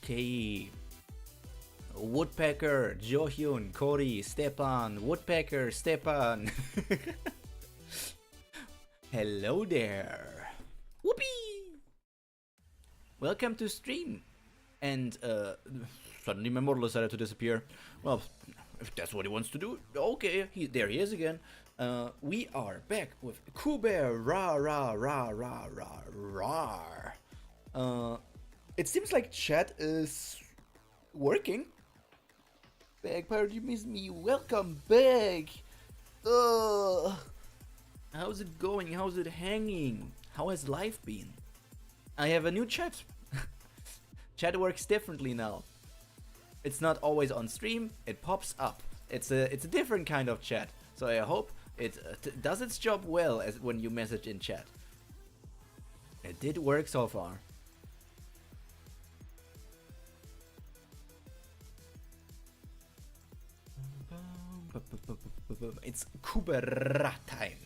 Okay. Woodpecker, Johyun, Cory, Stepan, Woodpecker, Stepan. Hello there. Whoopee! Welcome to stream. And suddenly my model decided to disappear. Well, if that's what he wants to do, okay, there he is again. We are back with Kubera, it seems like chat is working. Back, Pyro, you miss me. Welcome back. How's it going? How's it hanging? How has life been? I have a new chat. Chat works differently now. It's not always on stream. It pops up. It's a different kind of chat. So I hope it does its job well as when you message in chat. It did work so far. It's Kubera time.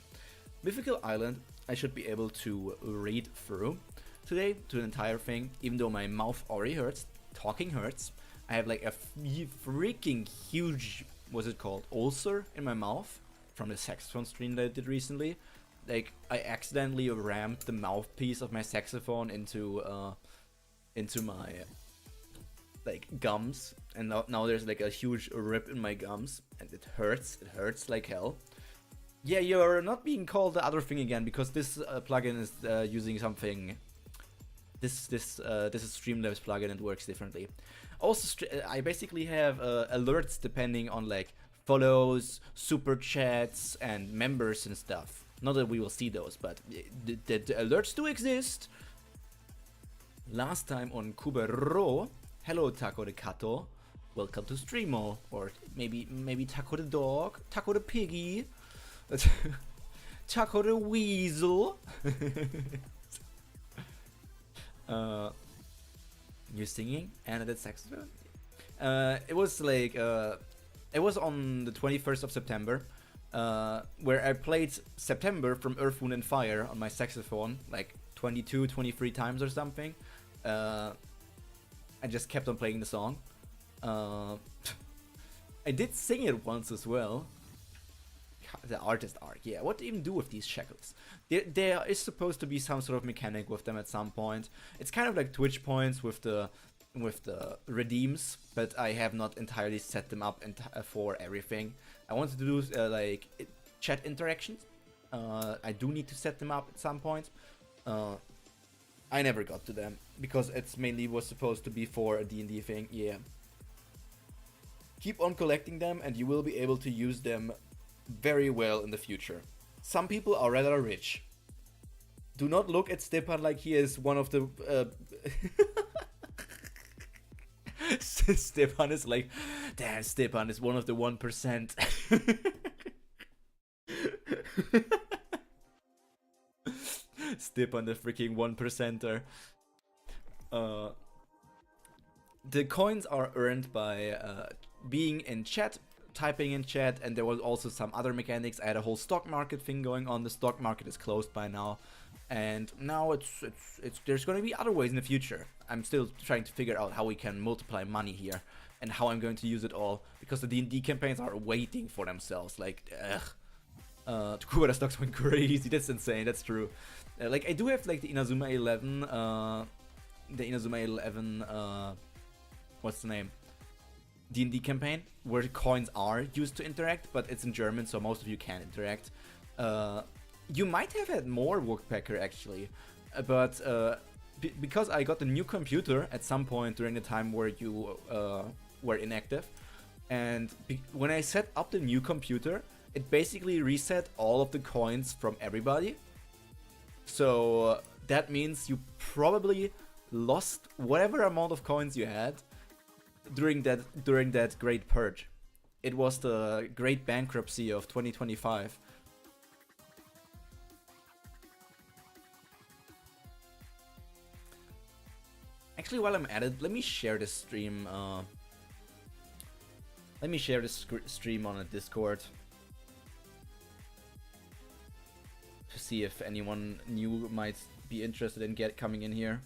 Mythical Island, I should be able to read through today to the entire thing, even though my mouth already hurts. Talking hurts. I have like a freaking huge, what's it called, ulcer in my mouth from the saxophone stream that I did recently. Like, I accidentally rammed the mouthpiece of my saxophone into my like gums, and now there's like a huge rip in my gums, and it hurts like hell. Yeah, you're not being called the other thing again, because this plugin is using something. This is Streamlabs plugin and works differently. Also, I basically have alerts depending on like follows, super chats, and members and stuff. Not that we will see those, but the alerts do exist. Last time on Kubera. Hello, Taco the Kato. Welcome to Streamo. Or maybe Taco the Dog, Taco the Piggy, Taco the Weasel. You're singing and at saxophone? It was like it was on the 21st of September, where I played September from Earth, Wind and Fire on my saxophone like 22, 23 times or something. I just kept on playing the song. I did sing it once as well. The artist art, yeah. What to even do with these shackles? There is supposed to be some sort of mechanic with them at some point. It's kind of like Twitch points with the redeems, but I have not entirely set them up for everything. I wanted to do like chat interactions. I do need to set them up at some point. I never got to them because it's mainly was supposed to be for a D&D thing. Yeah. Keep on collecting them and you will be able to use them very well in the future. Some people are rather rich. Do not look at Stepan like he is one of the... Stepan is like, damn, Stepan is one of the 1%. Stepan the freaking 1%er. The coins are earned by being in chat, typing in chat, and there was also some other mechanics. I had a whole stock market thing going on. The stock market is closed by now, and now it's there's going to be other ways in the future. I'm still trying to figure out how we can multiply money here and how I'm going to use it all, because the D&D campaigns are waiting for themselves. Like, the Kubera stocks went crazy. That's insane. That's true. Like, I do have like the Inazuma 11, what's the name? D&D campaign, where the coins are used to interact, but it's in German, so most of you can interact. You might have had more Woodpecker actually, but because I got a new computer at some point during the time where you were inactive, and when I set up the new computer, it basically reset all of the coins from everybody. So that means you probably lost whatever amount of coins you had, during that great purge. It was the great bankruptcy of 2025. Actually, while I'm at it, let me share this stream. Let me share this stream on a Discord to see if anyone new might be interested in coming in here.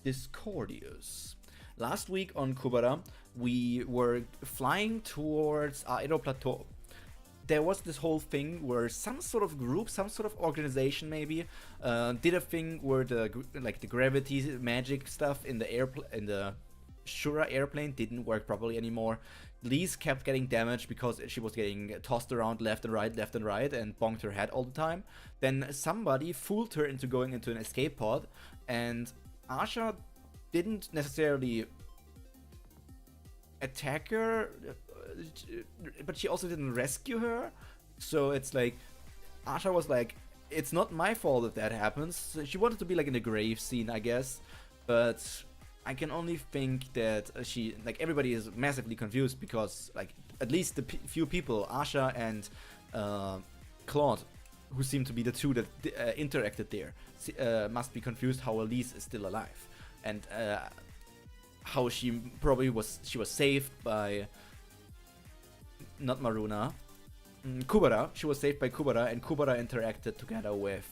Discordius. Last week on Kubera, we were flying towards Aero Plateau. There was this whole thing where some sort of group, some sort of organization maybe, did a thing where the gravity magic stuff in the Shura airplane didn't work properly anymore. Lise kept getting damaged because she was getting tossed around left and right, and bonked her head all the time. Then somebody fooled her into going into an escape pod, and Asha didn't necessarily attack her, but she also didn't rescue her. So it's like, Asha was like, it's not my fault if that happens. So she wanted to be like in the grave scene, I guess, but I can only think that everybody is massively confused because like at least the few people, Asha and Claude, who seem to be the two that interacted there, must be confused how Elise is still alive, and how she probably was saved by not Maruna, Kubera. She was saved by Kubera, and Kubera interacted together with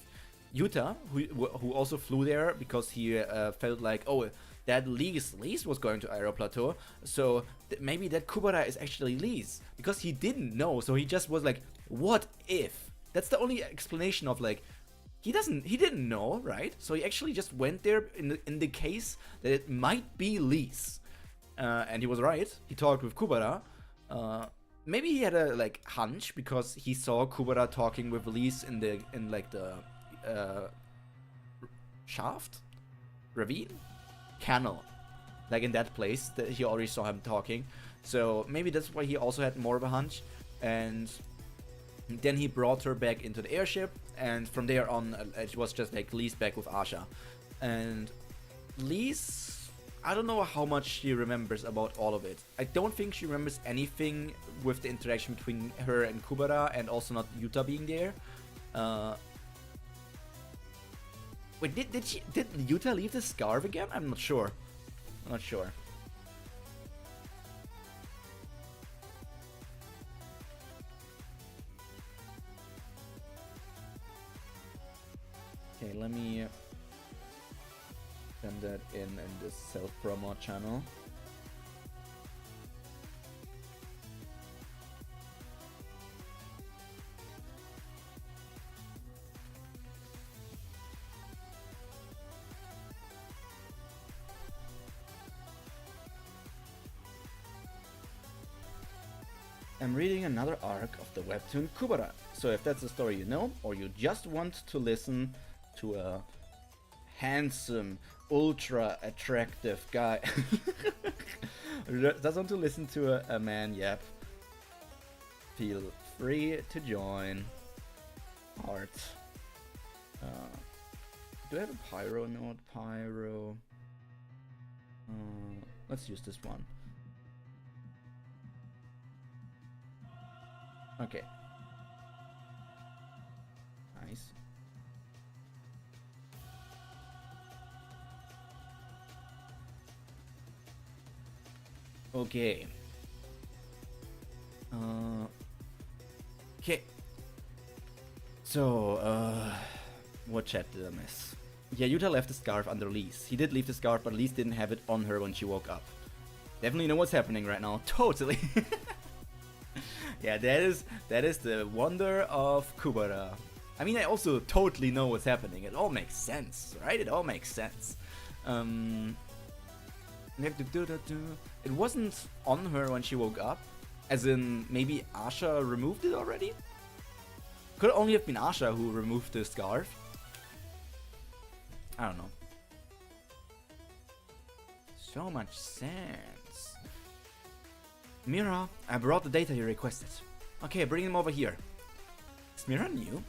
Yuta, who also flew there because he felt like, oh, that Lise was going to Aero Plateau, so maybe that Kubera is actually Lise, because he didn't know, so he just was like, what if? That's the only explanation of like, he didn't know, right? So he actually just went there in the case that it might be Lise, and he was right. He talked with Kubera. Maybe he had a hunch because he saw Kubera talking with Lise in the shaft, ravine, canal, like in that place that he already saw him talking. So maybe that's why he also had more of a hunch, and then he brought her back into the airship, and from there on it was just like Lise back with Asha. And Lise, I don't know how much she remembers about all of it. I don't think she remembers anything with the interaction between her and Kubera, and also not Yuta being there. Wait, did Yuta leave the scarf again? I'm not sure. Okay, let me send that in this self-promo channel. I'm reading another arc of the webtoon Kubera, so if that's a story you know, or you just want to listen to a handsome, ultra attractive guy, just want to listen to a man yap, feel free to join. Art. Do I have a Pyro node? Pyro. Let's use this one. Okay. Nice. Okay. Okay. So, what chat did I miss? Yeah, Yuta left the scarf under Lise. He did leave the scarf, but Lise didn't have it on her when she woke up. Definitely know what's happening right now. Totally. Yeah, that is the wonder of Kubera. I mean, I also totally know what's happening. It all makes sense, right? It all makes sense. It wasn't on her when she woke up. As in, maybe Asha removed it already? Could only have been Asha who removed the scarf. I don't know. So much sense. Mira, I brought the data you requested. Okay, bring them over here. Is Mira new?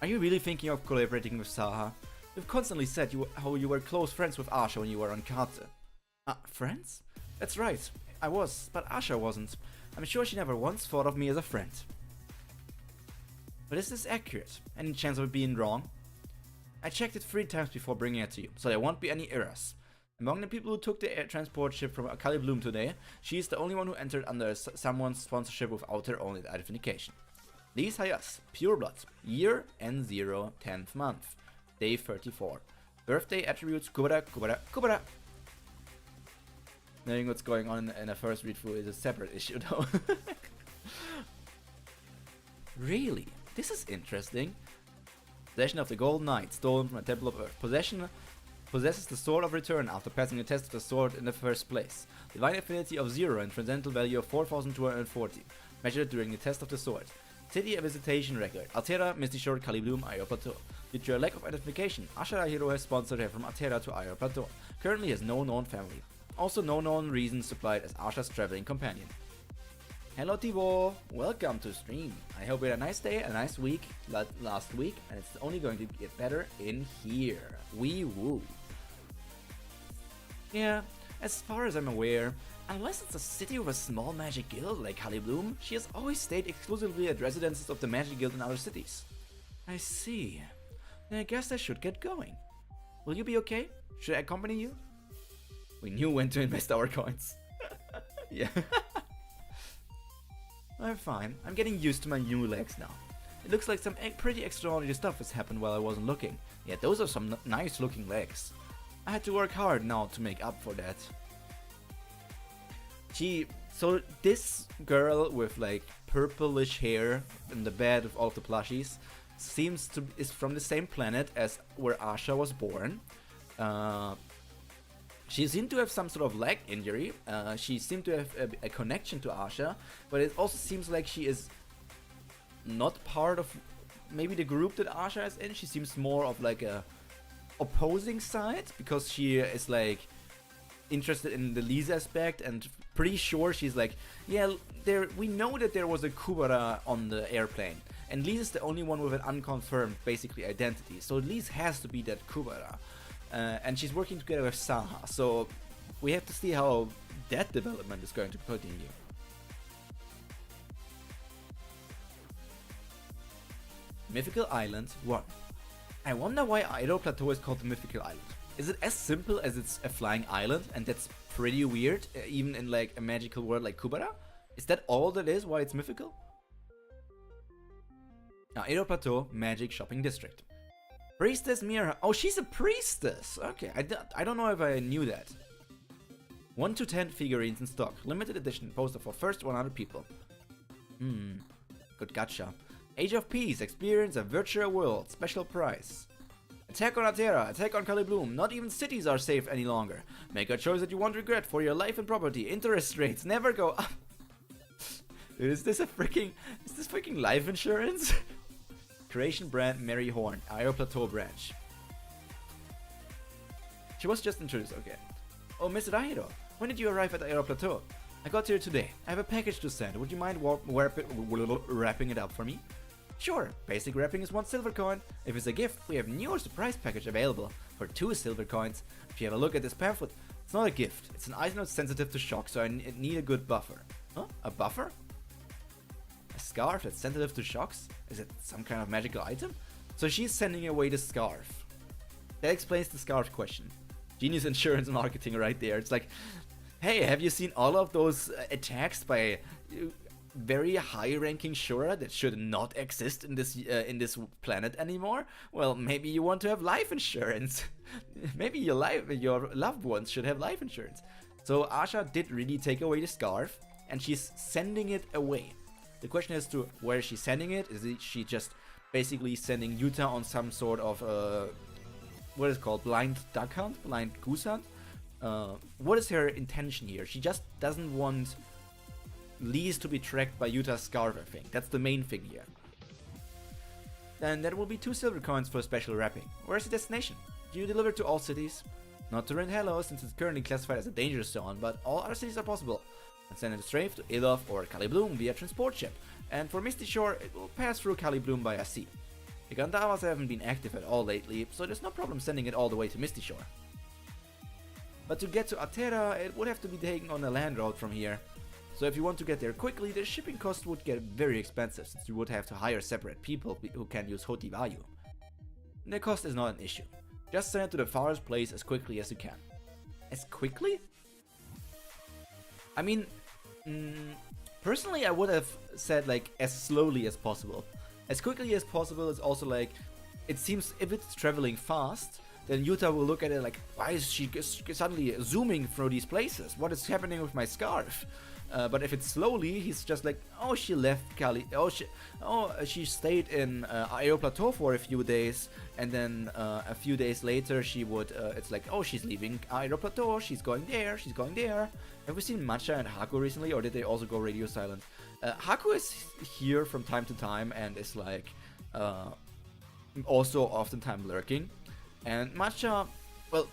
Are you really thinking of collaborating with Saha? You've constantly said how you were close friends with Asha when you were on Karte. Friends? That's right, I was, but Asha wasn't. I'm sure she never once thought of me as a friend. But is this accurate? Any chance of it being wrong? I checked it 3 times before bringing it to you, so there won't be any errors. Among the people who took the air transport ship from Akali Bloom today, she is the only one who entered under someone's sponsorship without her own identification. These Hayas, Pure Blood, year N0, 10th month, day 34. Birthday attributes Kubera, Kubera, Kubera. Knowing what's going on in a first read through is a separate issue though. Really? This is interesting. Possession of the Golden Knight, stolen from a Temple of Earth. Possesses the Sword of Return after passing a test of the sword in the first place. Divine affinity of 0 and transcendental value of 4240. Measured during the test of the sword. City visitation record. Altera, Misty Shore, Kali Bloom, Io Plateau. Due to a lack of identification, Ashara Hero has sponsored her from Altera to Io Plateau. Currently has no known family. Also no known reasons supplied as Asha's traveling companion. Hello Tivo, welcome to stream. I hope you had a nice day, a nice week last week, and it's only going to get better in here. Wee woo. Yeah, as far as I'm aware, unless it's a city with a small magic guild like Kali Bloom, she has always stayed exclusively at residences of the magic guild in other cities. I see. Then I guess I should get going. Will you be okay? Should I accompany you? We knew when to invest our coins. Yeah. I'm fine. I'm getting used to my new legs now. It looks like some pretty extraordinary stuff has happened while I wasn't looking. Yeah, those are some nice looking legs. I had to work hard now to make up for that. So this girl with like purplish hair in the bed of all the plushies is from the same planet as where Asha was born. She seemed to have some sort of leg injury. She seemed to have a connection to Asha, but it also seems like she is not part of maybe the group that Asha is in. She seems more of like a opposing side because she is like interested in the Lise aspect and pretty sure she's like, yeah, we know that there was a Kubera on the airplane, and Lise is the only one with an unconfirmed basically identity. So Lise has to be that Kubera. And she's working together with Saha, so we have to see how that development is going to continue. Mythical Island 1. I wonder why Ido Plateau is called the Mythical Island. Is it as simple as it's a flying island, and that's pretty weird, even in like a magical world like Kubera? Is that all that is, why it's mythical? Now, Ido Plateau, Magic Shopping District. Priestess Mira. Oh, she's a priestess. Okay, I don't know if I knew that. 1 to 10 figurines in stock. Limited edition poster for first 100 people. Good gotcha. Age of Peace. Experience a virtual world. Special price. Attack on Altera. Attack on Kali Bloom. Not even cities are safe any longer. Make a choice that you won't regret for your life and property. Interest rates never go up. Dude, is this freaking life insurance? Creation brand Mary Horn, Io Plateau branch. She was just introduced, okay. Oh, Mr. Dahido, when did you arrive at Io Plateau? I got here today. I have a package to send. Would you mind wrapping it up for me? Sure, basic wrapping is 1 silver coin. If it's a gift, we have newer surprise package available for 2 silver coins. If you have a look at this pamphlet, it's not a gift. It's an item that's sensitive to shock, so I need a good buffer. Huh? A buffer? A scarf that's sensitive to shocks? Is it some kind of magical item? So she's sending away the scarf. That explains the scarf question. Genius insurance marketing right there. It's like, hey, have you seen all of those attacks by very high-ranking Shura that should not exist in this planet anymore? Well, maybe you want to have life insurance. Maybe your loved ones should have life insurance. So Asha did really take away the scarf, and she's sending it away. The question as to where she's sending it. Is she just basically sending Yuta on some sort of what is it called, blind duck hunt, blind goose hunt? What is her intention here? She just doesn't want Lise to be tracked by Yuta's scarf, I think. That's the main thing here. Then there will be 2 silver coins for special wrapping. Where's the destination? Do you deliver to all cities? Not to Rindhello, since it's currently classified as a danger zone, but all other cities are possible. And send it straight to Ilof or Kali Bloom via transport ship. And for Misty Shore, it will pass through Kali Bloom via sea. The Gandavas haven't been active at all lately, so there's no problem sending it all the way to Misty Shore. But to get to Atera, it would have to be taken on a land route from here. So if you want to get there quickly, the shipping cost would get very expensive, since you would have to hire separate people who can use Hoti Vayu. The cost is not an issue. Just send it to the farthest place as quickly as you can. As quickly? I mean, personally I would have said like as slowly as possible. As quickly as possible is also like, it seems if it's traveling fast, then Yuta will look at it like, why is she suddenly zooming through these places? What is happening with my scarf? But if it's slowly, he's just like, oh, she left Kali. She stayed in Aero Plateau for a few days, and then a few days later, she would. It's like, oh, she's leaving Aero Plateau. She's going there. She's going there. Have we seen Matcha and Haku recently, or did they also go radio silent? Haku is here from time to time and is like also oftentimes lurking, and Matcha, well,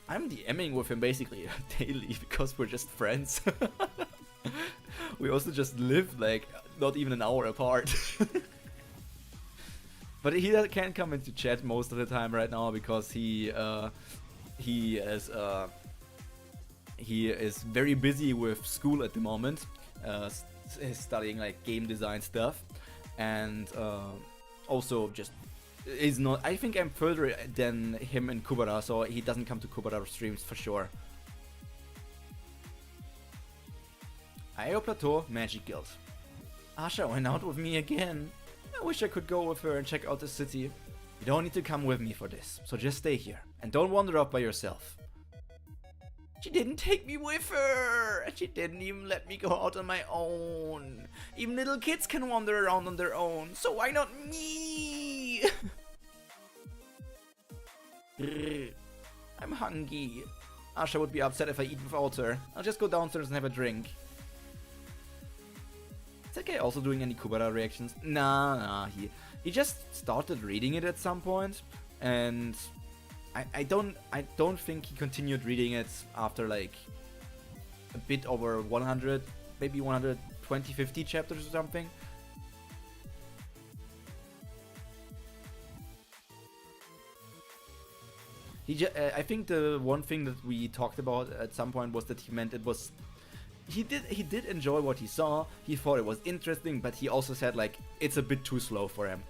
I'm DMing with him basically daily because we're just friends. We also just live like not even an hour apart. But he can't come into chat most of the time right now because he is very busy with school at the moment, studying like game design stuff, and also just is not. I think I'm further than him in Kubera, so he doesn't come to Kubera streams for sure. Aero Plateau, Magic Guild. Asha went out with me again. I wish I could go with her and check out the city. You don't need to come with me for this, so just stay here and don't wander off by yourself. She didn't take me with her, and she didn't even let me go out on my own. Even little kids can wander around on their own, so why not me? I'm hungry. Asha would be upset if I eat without her. I'll just go downstairs and have a drink. Is that guy also doing any Kubera reactions? Nah, he just started reading it at some point, and I don't think he continued reading it after like a bit over 100, maybe 120, 50 chapters or something. I think the one thing that we talked about at some point was that he meant it was he did enjoy what he saw. He thought it was interesting, but he also said like it's a bit too slow for him.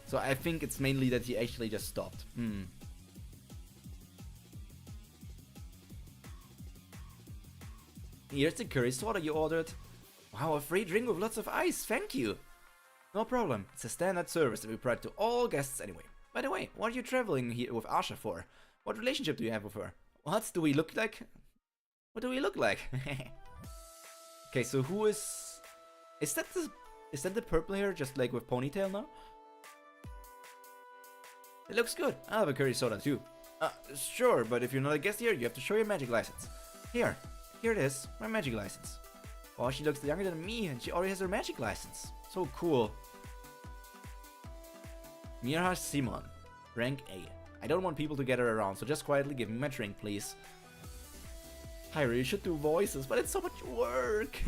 So I think it's mainly that he actually just stopped. Here's the curry soda you ordered. Wow, a free drink with lots of ice, thank you. No problem, it's a standard service that we provide to all guests anyway. By the way, what are you traveling here with Asha for? What relationship do you have with her? What do we look like? What do we look like? Okay, so who is that the purple hair just like with ponytail now? It looks good. I'll have a curry soda too. Sure, but if you're not a guest here, you have to show your magic license. Here it is, my magic license. Oh, she looks younger than me and she already has her magic license. So cool. Mirha Simon, rank A. I don't want people to gather around, so just quietly give me my drink, please. Pyro, you should do voices, but it's so much work.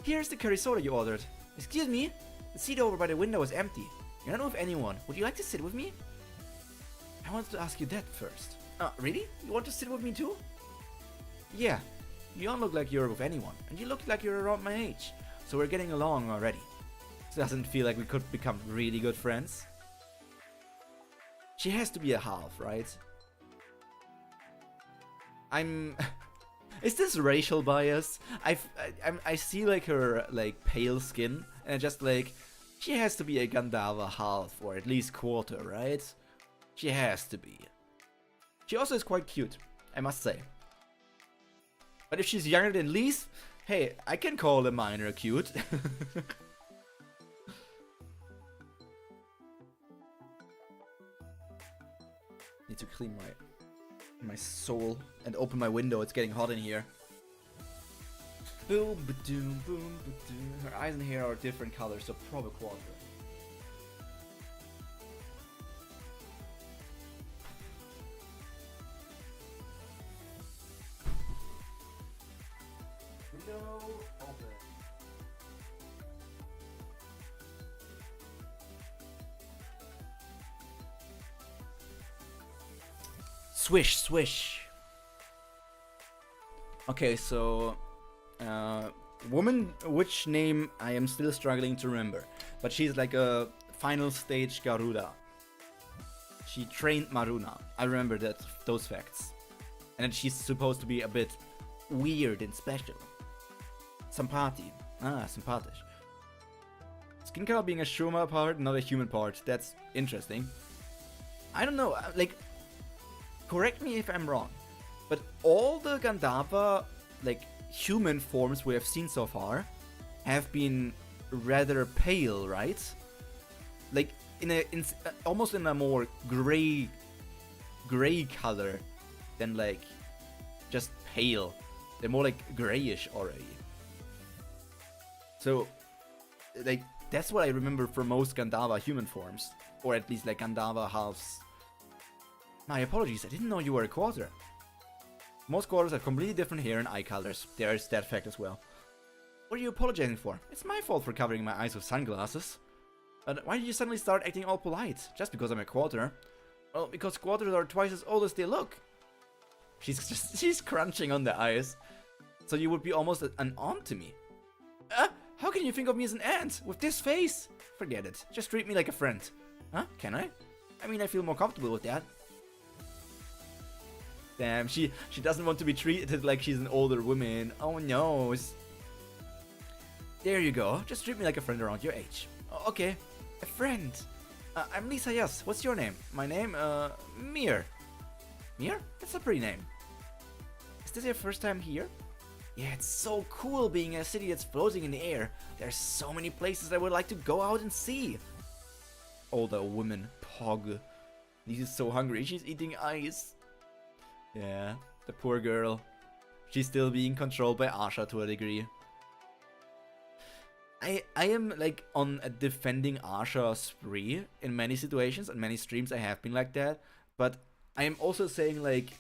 Here's the curry soda you ordered. Excuse me? The seat over by the window is empty. You're not with anyone. Would you like to sit with me? I wanted to ask you that first. Really? You want to sit with me too? Yeah. You don't look like you're with anyone, and you look like you're around my age. So we're getting along already. It doesn't feel like we could become really good friends. She has to be a half, right? Is this racial bias? I see like her like pale skin, and just like she has to be a Gandava half or at least quarter, right? She has to be. She also is quite cute, I must say. But if she's younger than Lise, hey, I can call a minor cute. Need to clean my soul and open my window. It's getting hot in here. Boom, ba-doom, boom, ba-doom. Her eyes and hair are different colors, so probably quadra. Window open. Swish, swish. Okay, so woman, which name I am still struggling to remember, but she's like a final stage Garuda. She trained Maruna. I remember those facts. And then she's supposed to be a bit weird and special. Sympathy. Sympathisch. Skin color being a Shuma part, not a human part. That's interesting. I don't know, like, correct me if I'm wrong, but all the Gandava, like, human forms we have seen so far have been rather pale, right? Like, almost in a more gray color than, like, just pale. They're more like grayish already. So, like, that's what I remember for most Gandava human forms. Or at least, like, Gandava halves. My apologies, I didn't know you were a quarter. Most quarters have completely different hair and eye colors. There is that fact as well. What are you apologizing for? It's my fault for covering my eyes with sunglasses. But why did you suddenly start acting all polite? Just because I'm a quarter? Well, because quarters are twice as old as they look. She's crunching on the eyes. So you would be almost an aunt to me. How can you think of me as an aunt? With this face? Forget it. Just treat me like a friend. Huh? Can I? I mean, I feel more comfortable with that. Damn, she doesn't want to be treated like she's an older woman. Oh no. There you go. Just treat me like a friend around your age. Oh, okay. A friend. I'm Lisa, yes. What's your name? My name, Mir. Mir? That's a pretty name. Is this your first time here? Yeah, it's so cool being in a city that's floating in the air. There's so many places I would like to go out and see. Older woman, Pog. Lisa's so hungry, she's eating ice. Yeah, the poor girl. She's still being controlled by Asha to a degree. I am like on a defending Asha spree in many situations and many streams I have been like that, but I am also saying like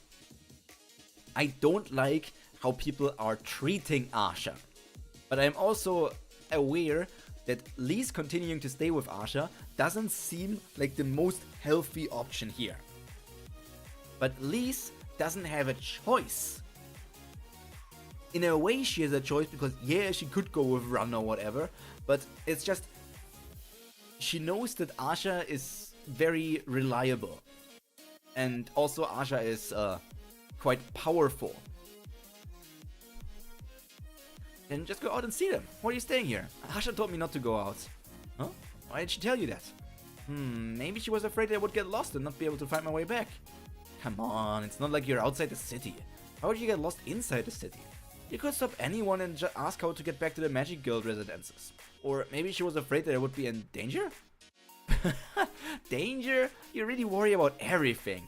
I don't like how people are treating Asha. But I'm also aware that Lee's continuing to stay with Asha doesn't seem like the most healthy option here. But Lee's doesn't have a choice. In a way she has a choice because yeah, she could go with Run or whatever, but it's just she knows that Asha is very reliable. And also Asha is quite powerful. Then just go out and see them. Why are you staying here? Asha told me not to go out. Huh? Why did she tell you that? Maybe she was afraid I would get lost and not be able to find my way back. Come on, it's not like you're outside the city. How would you get lost inside the city? You could stop anyone and just ask how to get back to the Magic Guild residences. Or maybe she was afraid that I would be in danger? Danger? You really worry about everything.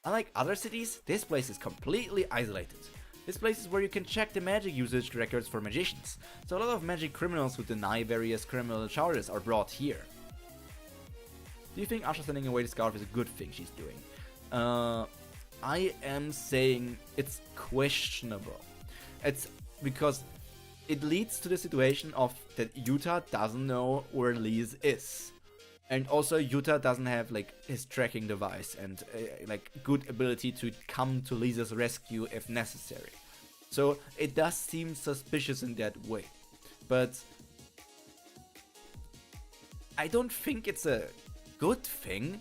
Unlike other cities, this place is completely isolated. This place is where you can check the magic usage records for magicians, so a lot of magic criminals who deny various criminal charges are brought here. Do you think Asha sending away the scarf is a good thing she's doing? I am saying it's questionable. It's because it leads to the situation of that Yuta doesn't know where Liz is. And also Yuta doesn't have like his tracking device and like good ability to come to Lisa's rescue if necessary. So it does seem suspicious in that way. But I don't think it's a good thing.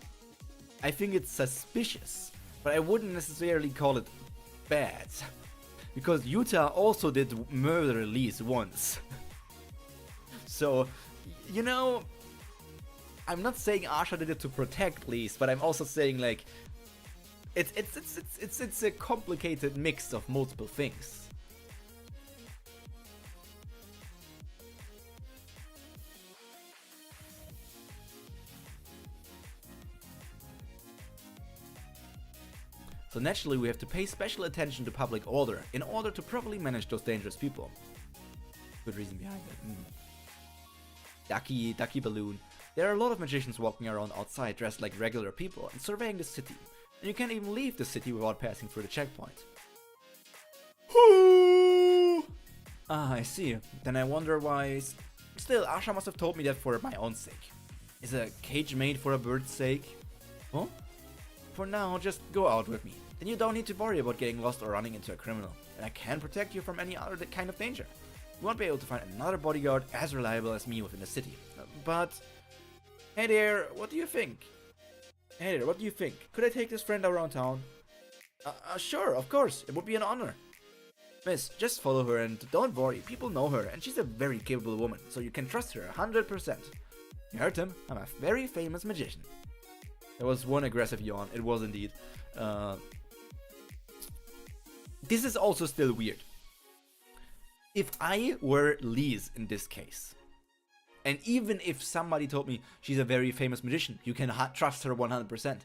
I think it's suspicious. But I wouldn't necessarily call it bad. Because Yuta also did murder Liz once. So, you know, I'm not saying Asha did it to protect Liz, but I'm also saying like it's a complicated mix of multiple things. So naturally we have to pay special attention to public order in order to properly manage those dangerous people. Good reason behind it. Ducky Balloon. There are a lot of magicians walking around outside dressed like regular people and surveying the city. And you can't even leave the city without passing through the checkpoint. I see. Then I wonder why... Still, Asha must have told me that for my own sake. Is a cage made for a bird's sake? Huh? For now, just go out with me. then you don't need to worry about getting lost or running into a criminal, and I can protect you from any other kind of danger. You won't be able to find another bodyguard as reliable as me within the city. But, hey there, what do you think? Hey there, what do you think? Could I take this friend around town? Sure, of course, it would be an honor. Miss, just follow her and don't worry, people know her and she's a very capable woman, so you can trust her 100%. You heard him, I'm a very famous magician. There was one aggressive yawn, it was indeed. This is also still weird. If I were Liz in this case, and even if somebody told me she's a very famous magician, you can trust her 100%,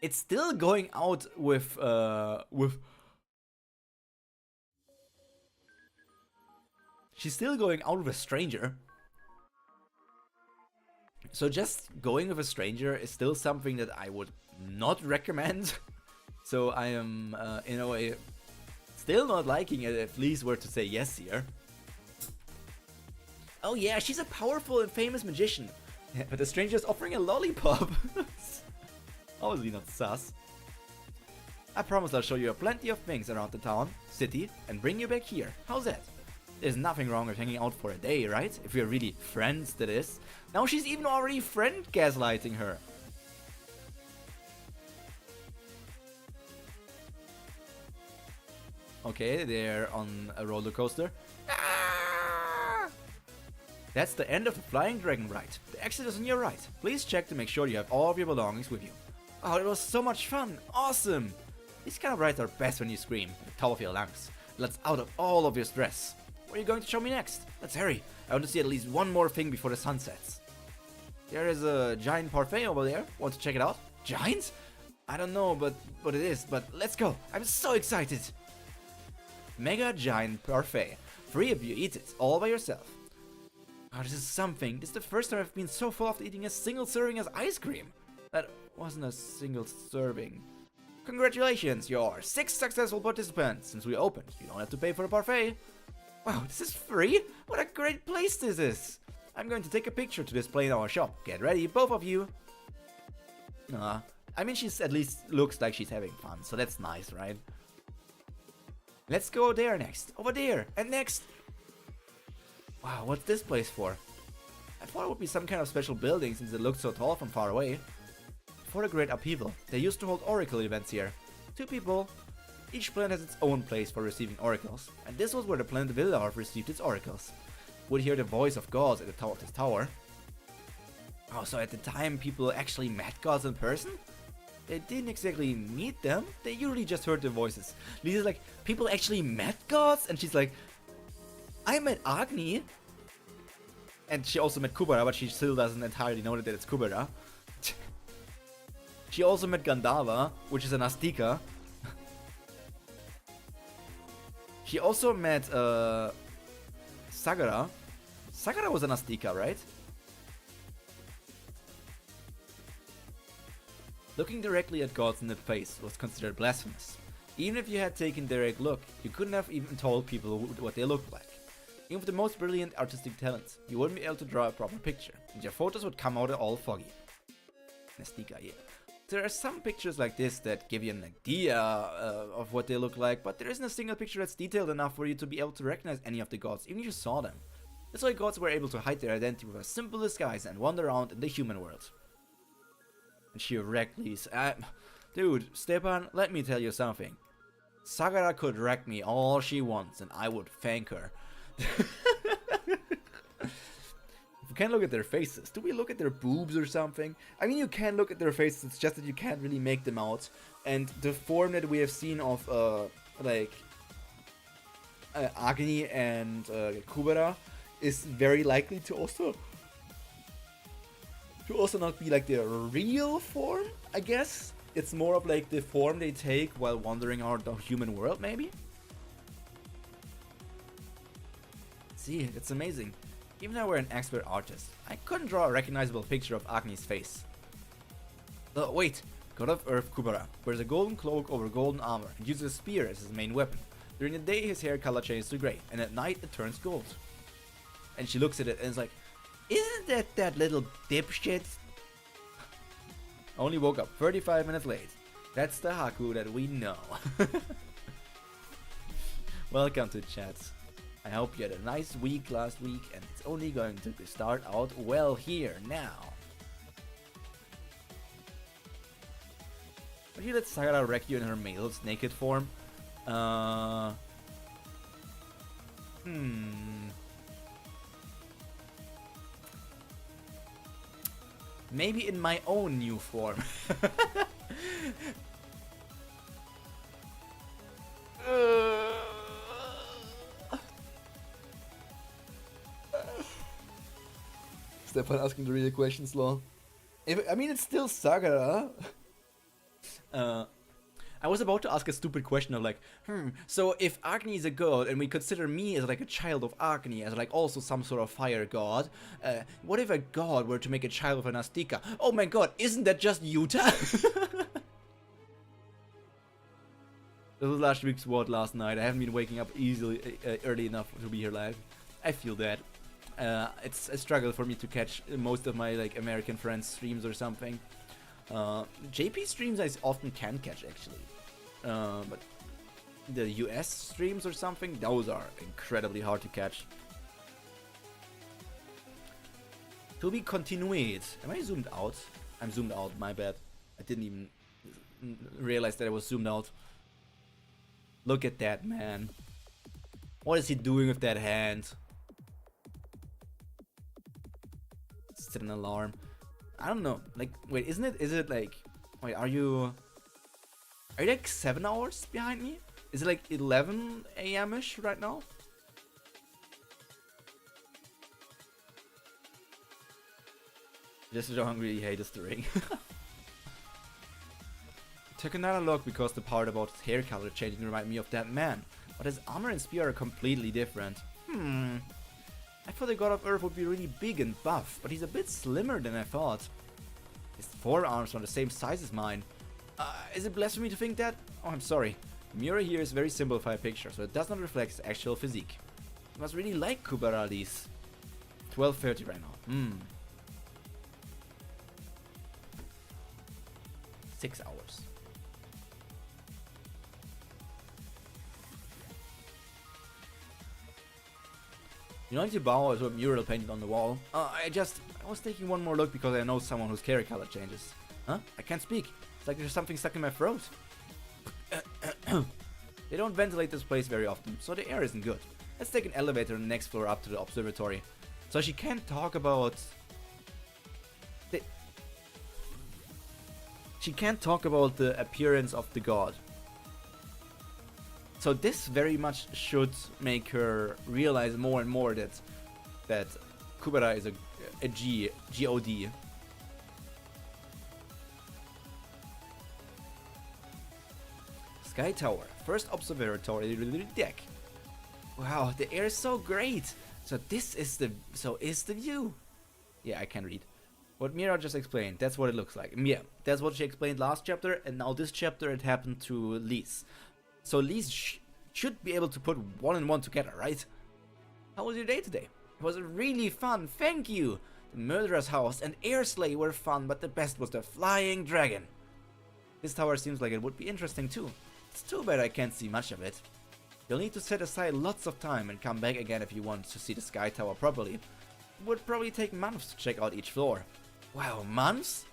it's still going out with she's still going out with a stranger. So just going with a stranger is still something that I would not recommend. So I am, in a way, still not liking it if Liz were to say yes here. Oh yeah, she's a powerful and famous magician. Yeah, but the stranger is offering a lollipop. Obviously not sus. I promise I'll show you plenty of things around the town, city, and bring you back here. How's that? There's nothing wrong with hanging out for a day, right? If we're really friends, that is. Now she's even already friend gaslighting her. Okay, they're on a roller coaster. Ah! That's the end of the Flying Dragon ride. The exit is on your right. Please check to make sure you have all of your belongings with you. Oh, it was so much fun. Awesome. These kind of rides are best when you scream at the top of your lungs. Let's out of all of your stress. What are you going to show me next? Let's hurry. I want to see at least one more thing before the sun sets. There is a giant parfait over there. Want to check it out? Giant? I don't know but what it is, but let's go. I'm so excited. Mega giant parfait. 3 of you eat it, all by yourself. Oh, this is something. This is the first time I've been so full after eating a single serving of ice cream. That wasn't a single serving. Congratulations, you're 6 successful participants. Since we opened, you don't have to pay for the parfait. Wow, this is free? What a great place this is! I'm going to take a picture to display in our shop. Get ready, both of you! I mean, she's at least looks like she's having fun, so that's nice, right? Let's go there next. Over there, and next! Wow, what's this place for? I thought it would be some kind of special building since it looked so tall from far away. Before the Great Upheaval, they used to hold oracle events here. 2 people. Each planet has its own place for receiving oracles, and this was where the planet Villarf received its oracles. Would hear the voice of gods at the top of this tower. Oh, so at the time people actually met gods in person? They didn't exactly meet them, they usually just heard their voices. Lisa's like, people actually met gods? And she's like, I met Agni. And she also met Kubera, but she still doesn't entirely know that it's Kubera. She also met Gandharva, which is an Astika. She also met Sagara. Sagara was an Astika, right? Looking directly at gods in the face was considered blasphemous. Even if you had taken a direct look, you couldn't have even told people what they looked like. Even with the most brilliant artistic talents, you wouldn't be able to draw a proper picture, and your photos would come out all foggy. Astika, yeah. There are some pictures like this that give you an idea of what they look like, but there isn't a single picture that's detailed enough for you to be able to recognize any of the gods, even if you saw them. That's why gods were able to hide their identity with a simple disguise and wander around in the human world. And she wrecked Lise. Dude, Stepan, let me tell you something. Sagara could wreck me all she wants, and I would thank her. We can't look at their faces. Do we look at their boobs or something? I mean, you can look at their faces, it's just that you can't really make them out. And the form that we have seen of, Agni and Kubera is very likely to also not be like their real form, I guess. It's more of like the form they take while wandering around the human world, maybe? See, it's amazing. Even though we're an expert artist, I couldn't draw a recognizable picture of Agni's face. Oh, wait! God of Earth Kubera wears a golden cloak over golden armor and uses a spear as his main weapon. During the day his hair color changes to grey, and at night it turns gold. And she looks at it and is like, isn't that little dipshit? Only woke up 35 minutes late. That's the Haku that we know. Welcome to chat. I hope you had a nice week last week, and it's only going to start out well here now. Would you let Sagara wreck you in her male's naked form? Maybe in my own new form. Stefan asking the real questions, lol. I mean, it's still Sagara. I was about to ask a stupid question of like, so if Agni is a god and we consider me as like a child of Agni, as like also some sort of fire god, what if a god were to make a child of an Astika? Oh my god, isn't that just Utah? This was last week's word last night. I haven't been waking up early enough to be here live. I feel that. It's a struggle for me to catch most of my like American friends' streams or something. JP streams I often can catch actually, but the US streams or something, those are incredibly hard to catch. To be continued. Am I zoomed out? I'm zoomed out, my bad. I didn't even realize that I was zoomed out. Look at that, man. What is he doing with that hand? Set an alarm. I don't know. Like, wait, isn't it? Is it like? Wait, are you like 7 hours behind me? Is it like 11 a.m. ish right now? Just don't really hate this ring. Took another look because the part about his hair color changing reminded me of that man, but his armor and spear are completely different. I thought the god of earth would be really big and buff, but he's a bit slimmer than I thought. His forearms are the same size as mine. Is it blasphemy to think that? Oh, I'm sorry. The mirror here is very simplified picture, so it does not reflect his actual physique. You must really like Kubera at least. 12:30 right now. 6 hours. You know, to bow is a mural painted on the wall. I was taking one more look because I know someone whose hair color changes. Huh? I can't speak. It's like there's something stuck in my throat. They don't ventilate this place very often, so the air isn't good. Let's take an elevator on the next floor up to the observatory. So she can't talk about... She can't talk about the appearance of the god. So this very much should make her realize more and more that Kubera is a god. Sky Tower, first observatory deck. Wow, the air is so great. So is the view. Yeah, I can read. What Mira just explained, that's what it looks like. Yeah, that's what she explained last chapter, and now this chapter it happened to Lise. So Lise should be able to put one and one together, right? How was your day today? It was really fun, thank you! The murderer's house and air sleigh were fun, but the best was the flying dragon. This tower seems like it would be interesting too. It's too bad I can't see much of it. You'll need to set aside lots of time and come back again if you want to see the Sky Tower properly. It would probably take months to check out each floor. Wow, months?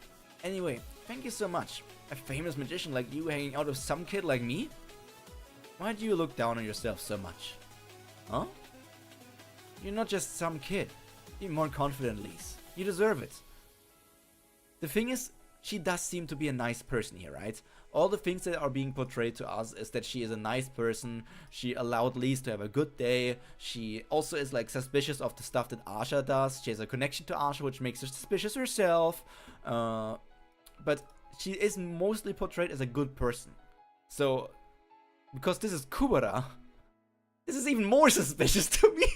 Anyway, thank you so much. A famous magician like you hanging out with some kid like me? Why do you look down on yourself so much? Huh? You're not just some kid. Be more confident, Lise. You deserve it. The thing is, she does seem to be a nice person here, right? All the things that are being portrayed to us is that she is a nice person. She allowed Lise to have a good day. She also is like suspicious of the stuff that Asha does. She has a connection to Asha, which makes her suspicious herself. But she is mostly portrayed as a good person. So, because this is Kubera, this is even more suspicious to me.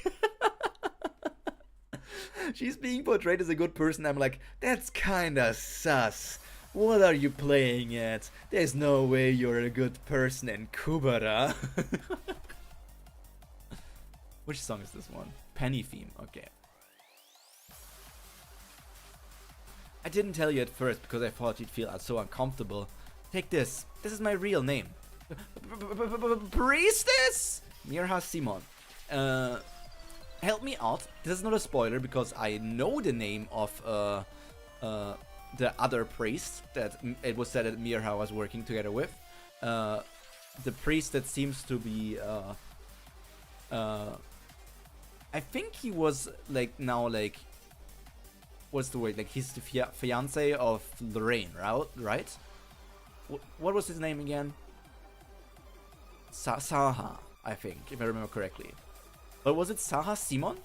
She's being portrayed as a good person. I'm like, that's kinda sus. What are you playing at? There's no way you're a good person in Kubera. Which song is this one? Penny Theme, okay. I didn't tell you at first because I thought you'd feel so uncomfortable. Take this. This is my real name. Priestess! Mirha Simon. Help me out. This is not a spoiler because I know the name of the other priest that it was said that Mirha was working together with. The priest that seems to be I think he was like now like what's the word, like he's the fiance of Lorraine, right? What was his name again? Saha, I think, if I remember correctly. But was it Saha Simon?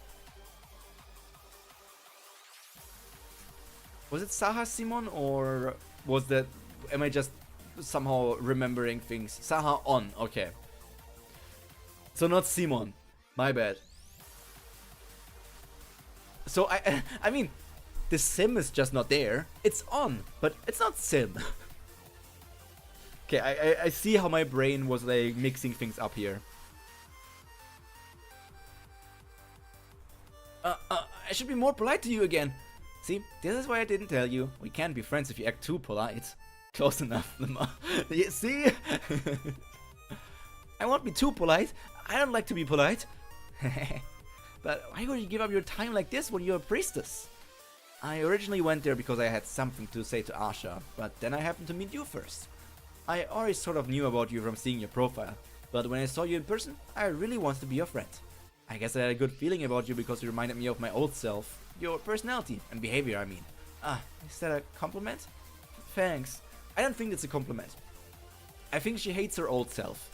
Was it Saha Simon, or was that, am I just somehow remembering things? Saha On, okay. So not Simon, my bad. So I mean, the sim is just not there. It's on, but it's not sim. Okay, I see how my brain was like mixing things up here. I should be more polite to you again. See, this is why I didn't tell you. We can't be friends if you act too polite. Close enough, Lemma. You see? I won't be too polite. I don't like to be polite. But why would you give up your time like this when you're a priestess? I originally went there because I had something to say to Asha, but then I happened to meet you first. I already sort of knew about you from seeing your profile, but when I saw you in person, I really wanted to be your friend. I guess I had a good feeling about you because you reminded me of my old self. Your personality and behavior, I mean. Is that a compliment? Thanks. I don't think it's a compliment. I think she hates her old self.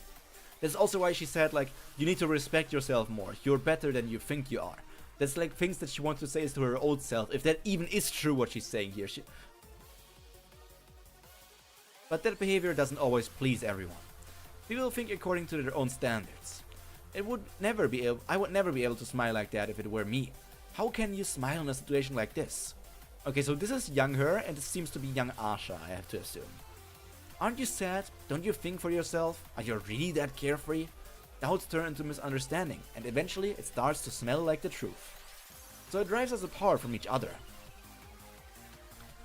That's also why she said, like, you need to respect yourself more. You're better than you think you are. That's like things that she wants to say to her old self, if that even is true what she's saying here. But that behavior doesn't always please everyone. People think according to their own standards. I would never be able to smile like that if it were me. How can you smile in a situation like this? Okay, so this is young her, and this seems to be young Asha, I have to assume. Aren't you sad? Don't you think for yourself? Are you really that carefree? Doubts turn into misunderstanding, and eventually it starts to smell like the truth. So it drives us apart from each other.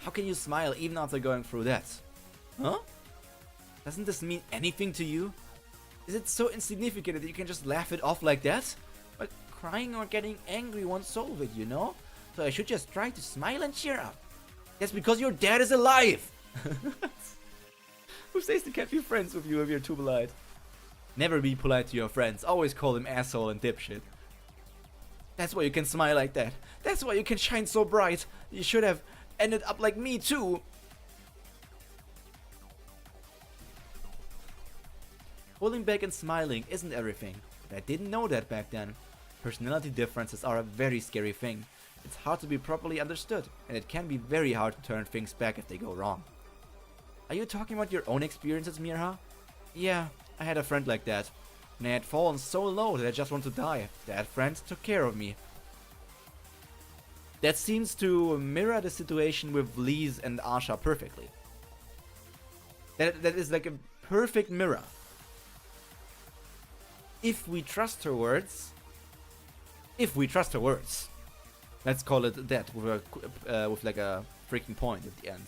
How can you smile even after going through that? Huh? Doesn't this mean anything to you? Is it so insignificant that you can just laugh it off like that? But crying or getting angry won't solve it, you know? So I should just try to smile and cheer up. That's because your dad is alive! Who says they can't be friends with you if you're too polite? Never be polite to your friends, always call them asshole and dipshit. That's why you can smile like that. That's why you can shine so bright. You should have ended up like me too. Holding back and smiling isn't everything, but I didn't know that back then. Personality differences are a very scary thing. It's hard to be properly understood, and it can be very hard to turn things back if they go wrong. Are you talking about your own experiences, Mirha? Yeah, I had a friend like that. And I had fallen so low that I just wanted to die. That friend took care of me. That seems to mirror the situation with Lise and Asha perfectly. That is like a perfect mirror. If we trust her words, let's call it that with like a freaking point at the end.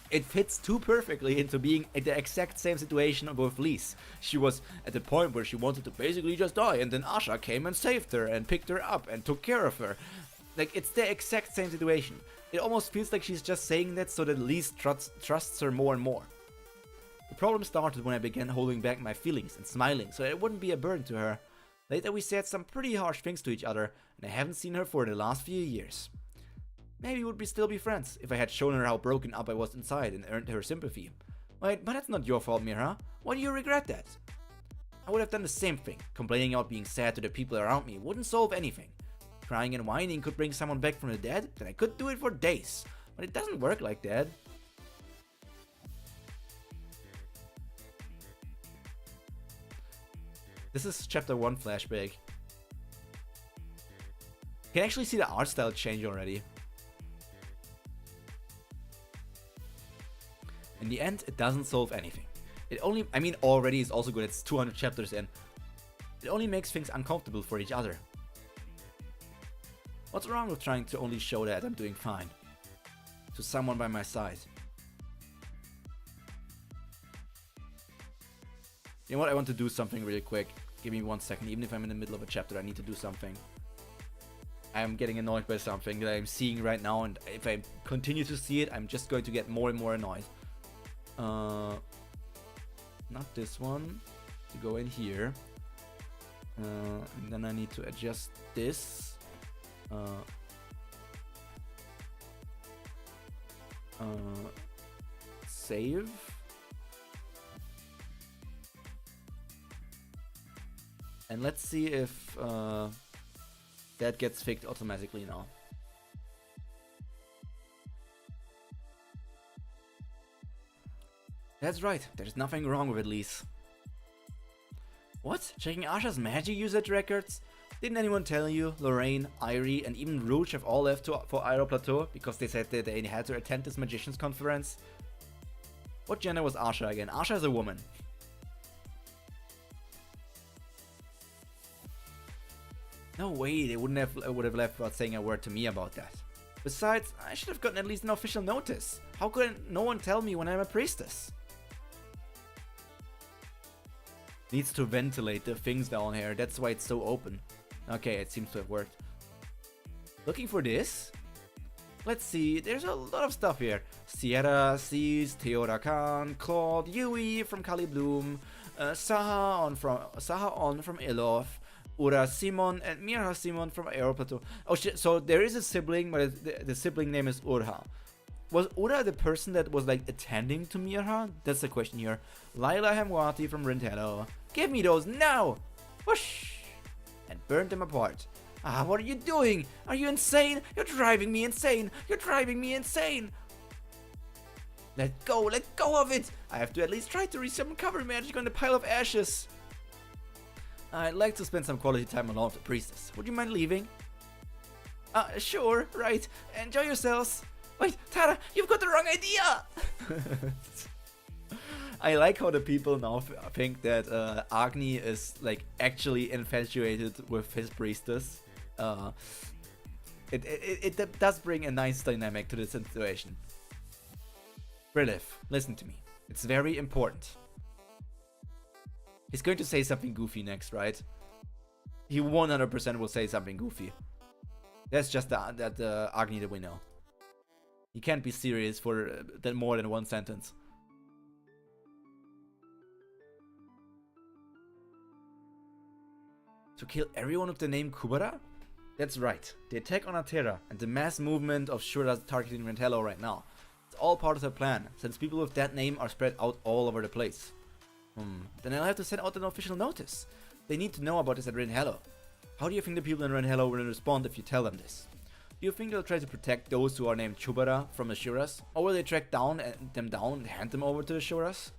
It fits too perfectly into being at the exact same situation with Lise. She was at the point where she wanted to basically just die, and then Asha came and saved her and picked her up and took care of her. Like, it's the exact same situation. It almost feels like she's just saying that so that Lise trusts her more and more. The problem started when I began holding back my feelings and smiling so that it wouldn't be a burden to her. Later we said some pretty harsh things to each other, and I haven't seen her for the last few years. Maybe we would still be friends if I had shown her how broken up I was inside and earned her sympathy. Wait, but that's not your fault, Mirha. Why do you regret that? I would have done the same thing. Complaining about being sad to the people around me wouldn't solve anything. Crying and whining could bring someone back from the dead, then I could do it for days. But it doesn't work like that. This is chapter 1 flashback. You can actually see the art style change already. In the end, it doesn't solve anything. It only, I mean, already is also good, it's 200 chapters in. It only makes things uncomfortable for each other. What's wrong with trying to only show that I'm doing fine? To someone by my side. You know what? I want to do something really quick. Give me 1 second. Even if I'm in the middle of a chapter, I need to do something. I'm getting annoyed by something that I'm seeing right now, and if I continue to see it, I'm just going to get more and more annoyed. Not this one. To go in here. And then I need to adjust this. Save. And let's see if that gets fixed automatically now. That's right, there's nothing wrong with it, Lise. What? Checking Asha's magic usage records? Didn't anyone tell you Lorraine, Irie, and even Rouge have all left for Pyro Plateau because they said that they had to attend this magician's conference? What gender was Asha again? Asha is a woman. No way, they would have left without saying a word to me about that. Besides, I should have gotten at least an official notice. How could no one tell me when I'm a priestess? Needs to ventilate the things down here, that's why it's so open. Okay, it seems to have worked. Looking for this? Let's see, there's a lot of stuff here. Sierra, Cease, Theodora Khan, Claude, Yui from Kali Bloom, Saha on from Ilof, Ura Simon, and Mirha Simon from Aero Plateau. Oh shit, so there is a sibling, but the sibling name is Urha. Was Ura the person that was like attending to Mirha? That's the question here. Laila Hemwati from Rintello. Give me those now! Whoosh! And burned them apart. Ah, what are you doing? Are you insane? You're driving me insane! You're driving me insane! Let go of it! I have to at least try to resummon cover magic on the pile of ashes. I'd like to spend some quality time alone with the priestess. Would you mind leaving? Sure, right. Enjoy yourselves. Wait, Tara, you've got the wrong idea! I like how the people now think that Agni is like actually infatuated with his priestess. It does bring a nice dynamic to the situation. Brilliff, listen to me. It's very important. He's going to say something goofy next, right? He 100% will say something goofy. That's just the Agni that we know. He can't be serious for more than one sentence. To kill everyone with the name Kubera? That's right. The attack on Atera and the mass movement of Shura's targeting Rintello right now. It's all part of the plan, since people with that name are spread out all over the place. Then I'll have to send out an official notice. They need to know about this at Rintello. How do you think the people in Rintello will respond if you tell them this? Do you think they'll try to protect those who are named Kubera from the Shuras? Or will they track them down and hand them over to the Shuras?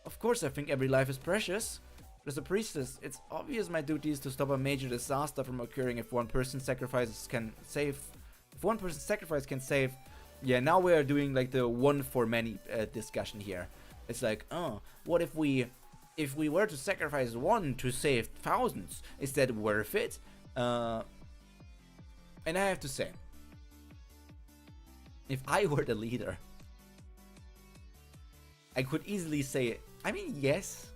Of course I think every life is precious. But as a priestess, it's obvious my duty is to stop a major disaster from occurring if one person's sacrifice can save. Yeah, now we are doing like the one for many discussion here. It's like, oh, what if we were to sacrifice one to save thousands? Is that worth it? And I have to say, if I were the leader, I could easily say, I mean, yes,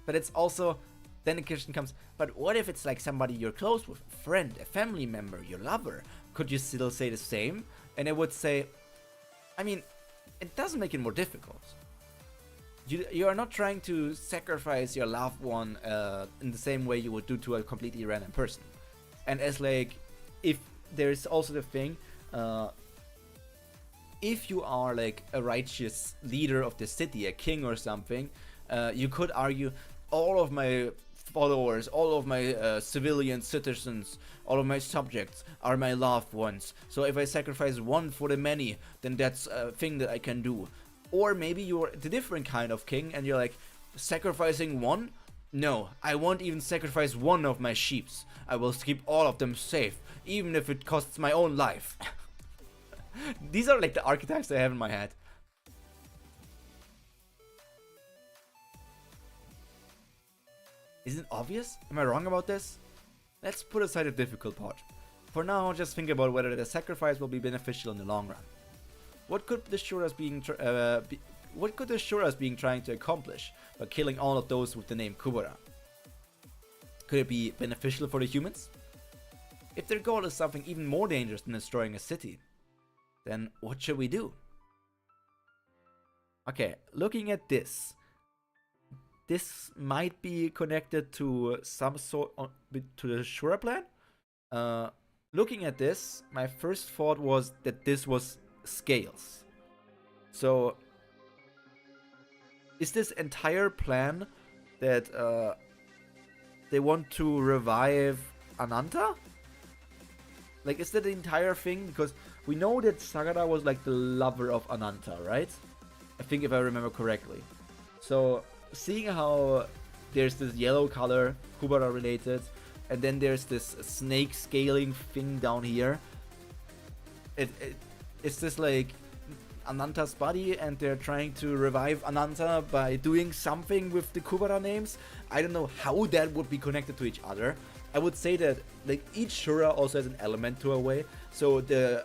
but it's also, then the question comes, but what if it's like somebody you're close with, a friend, a family member, your lover? Could you still say the same? And I would say, I mean, it doesn't make it more difficult. You are not trying to sacrifice your loved one in the same way you would do to a completely random person. And as like, if there's also the thing, if you are like a righteous leader of the city, a king or something, you could argue all of my followers, all of my civilian citizens, all of my subjects are my loved ones. So if I sacrifice one for the many, then that's a thing that I can do. Or maybe you're the different kind of king and you're like, sacrificing one? No, I won't even sacrifice one of my sheeps. I will keep all of them safe, even if it costs my own life. These are like the archetypes I have in my head. Isn't it obvious? Am I wrong about this? Let's put aside the difficult part. For now, just think about whether the sacrifice will be beneficial in the long run. What could the Shuras what could the Shuras being trying to accomplish by killing all of those with the name Kubera? Could it be beneficial for the humans? If their goal is something even more dangerous than destroying a city, then what should we do? Okay, looking at this might be connected to some sort of, to the Shura plan. Looking at this, my first thought was that this was scales. So, is this entire plan that they want to revive Ananta? Like, is that the entire thing? Because we know that Sagara was like the lover of Ananta, right? I think if I remember correctly. So, seeing how there's this yellow color, Kubera related, and then there's this snake scaling thing down here. It's this like Ananta's body, and they're trying to revive Ananta by doing something with the Kubera names. I don't know how that would be connected to each other. I would say that like each Shura also has an element to a way. So the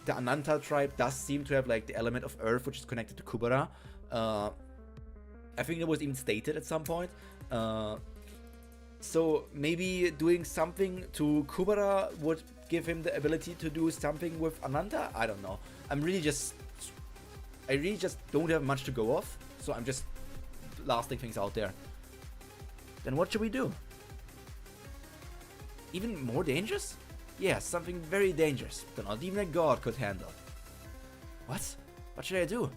Ananta tribe does seem to have like the element of earth, which is connected to Kubera. I think it was even stated at some point. So maybe doing something to Kubera would give him the ability to do something with Ananta? I don't know. I really just don't have much to go off, so I'm just blasting things out there. Then what should we do? Even more dangerous? Yeah, something very dangerous that not even a god could handle. What? What should I do?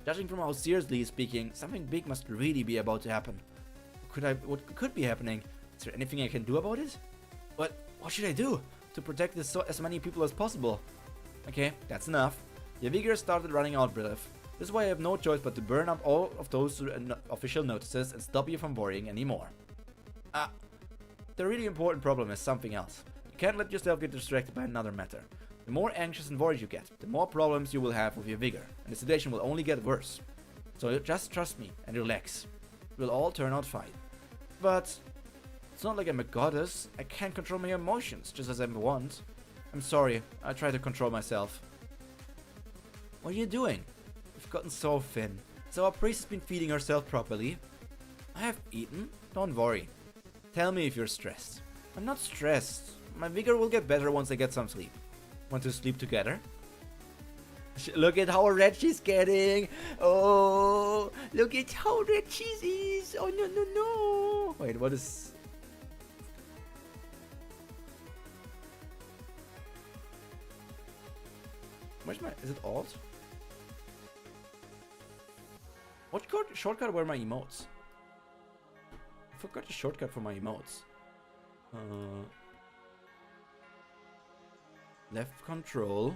Judging from how seriously he's speaking, something big must really be about to happen. What could be happening? Is there anything I can do about it? What should I do to protect as many people as possible? Okay, that's enough. Your vigor started running out, Brilliff. This is why I have no choice but to burn up all of those official notices and stop you from worrying anymore. The really important problem is something else. You can't let yourself get distracted by another matter. The more anxious and worried you get, the more problems you will have with your vigor, and the situation will only get worse. So just trust me and relax. It will all turn out fine. But it's not like I'm a goddess. I can't control my emotions just as I want. I'm sorry, I try to control myself. What are you doing? You've gotten so thin. So our priest has been feeding herself properly. I have eaten. Don't worry. Tell me if you're stressed. I'm not stressed. My vigor will get better once I get some sleep. Want to sleep together? Look at how red she's getting. Oh, look at how red she is. Oh, no. Wait, what is... Where's my... Is it alt? What shortcut were my emotes? I forgot the shortcut for my emotes. Left control.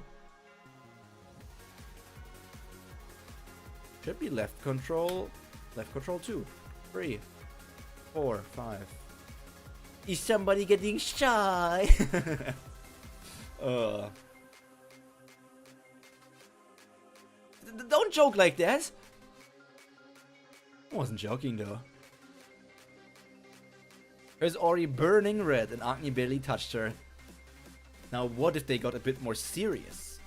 Should be left control 2, 3, 4, 5. Is somebody getting shy? Don't joke like that. I wasn't joking though. It's already burning red and Agni barely touched her. Now what if they got a bit more serious?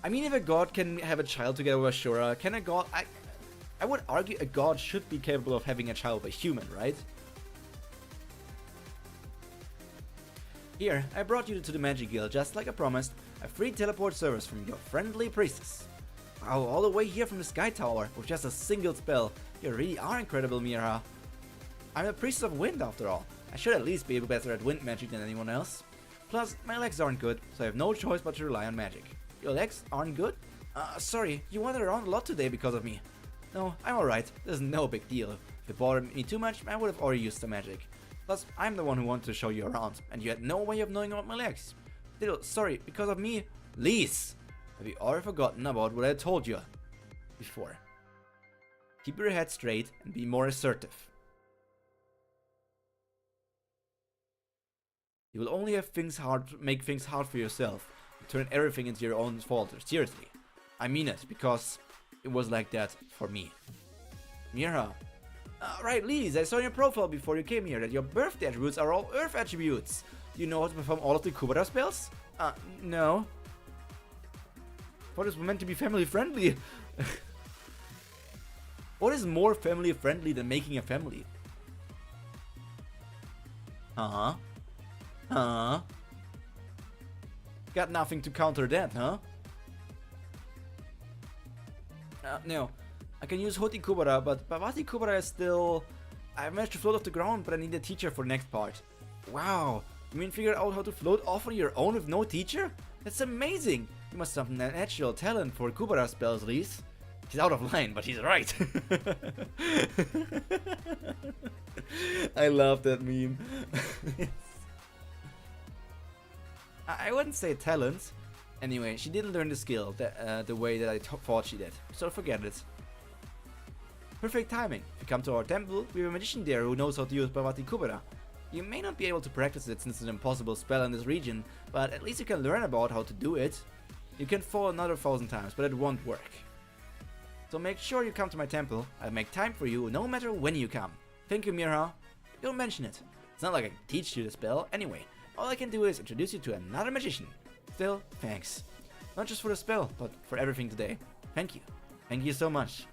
I mean, if a god can have a child together with a Shura, can a god... I would argue a god should be capable of having a child with a human, right? Here, I brought you to the Magic Guild just like I promised. A free teleport service from your friendly priestess. Wow, all the way here from the Sky Tower with just a single spell. You really are incredible, Mira. I'm a priest of wind after all. I should at least be better at wind magic than anyone else. Plus, my legs aren't good, so I have no choice but to rely on magic. Your legs aren't good? Sorry, you wandered around a lot today because of me. No, I'm alright. This is no big deal. If it bothered me too much, I would have already used the magic. Plus, I'm the one who wanted to show you around, and you had no way of knowing about my legs. Little, sorry, because of me? Please! Have you already forgotten about what I told you before? Keep your head straight and be more assertive. You will only make things hard for yourself, and turn everything into your own fault. Seriously. I mean it, because it was like that for me. Mira. Right, Liz, I saw in your profile before you came here that your birthday attributes are all Earth attributes. Do you know how to perform all of the Kubera spells? No. thought it was meant to be family friendly. What is more family friendly than making a family? Huh? Huh? Got nothing to counter that, huh? No. I can use Hoti Kubera, but Bhavati Kubera is still... I managed to float off the ground, but I need a teacher for the next part. Wow. You mean figure out how to float off on your own with no teacher? That's amazing. You must have a natural talent for Kubera spells, Reese. He's out of line, but he's right. I love that meme. I wouldn't say talent. Anyway, she didn't learn the skill the way that I thought she did, so forget it. Perfect timing. If you come to our temple, we have a magician there who knows how to use Bhavati Kubera. You may not be able to practice it since it's an impossible spell in this region, but at least you can learn about how to do it. You can fall another 1,000 times, but it won't work. So make sure you come to my temple. I'll make time for you no matter when you come. Thank you, Mirha. Don't mention it. It's not like I can teach you the spell. Anyway, all I can do is introduce you to another magician. Still, thanks. Not just for the spell, but for everything today. Thank you. Thank you so much.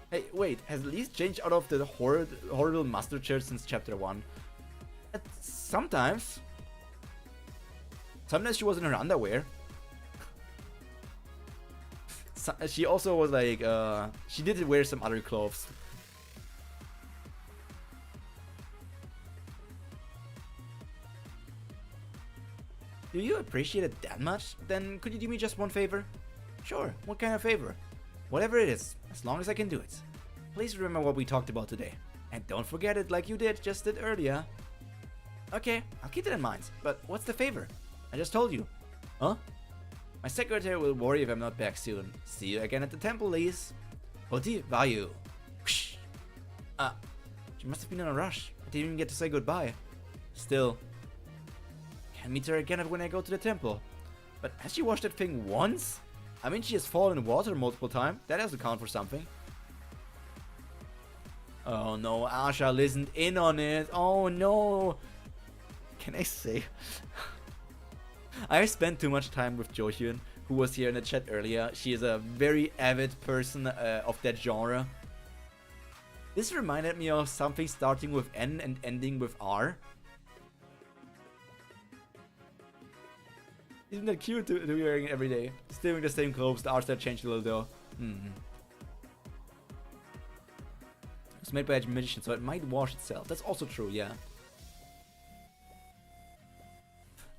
Hey, wait, has Elise changed out of the horrible mustard shirt since chapter 1? Sometimes. Sometimes she was in her underwear. She also was like, she did wear some other clothes. Do you appreciate it that much? Then could you do me just one favor? Sure, what kind of favor? Whatever it is, as long as I can do it. Please remember what we talked about today. And don't forget it like you just did earlier. Okay, I'll keep that in mind. But what's the favor? I just told you. Huh? My secretary will worry if I'm not back soon. See you again at the temple, Lise. Hoti Vayu. Whoosh. She must have been in a rush. I didn't even get to say goodbye. Still. Can meet her again when I go to the temple. But has she washed that thing once? I mean, she has fallen in water multiple times. That has to count for something. Oh no, Asha listened in on it. Oh no. Can I say? I spent too much time with Johyun, who was here in the chat earlier. She is a very avid person of that genre. This reminded me of something starting with N and ending with R. Isn't that cute to be wearing it every day? Still wearing the same clothes, the art style changed a little though. It's made by a magician, so it might wash itself. That's also true, yeah.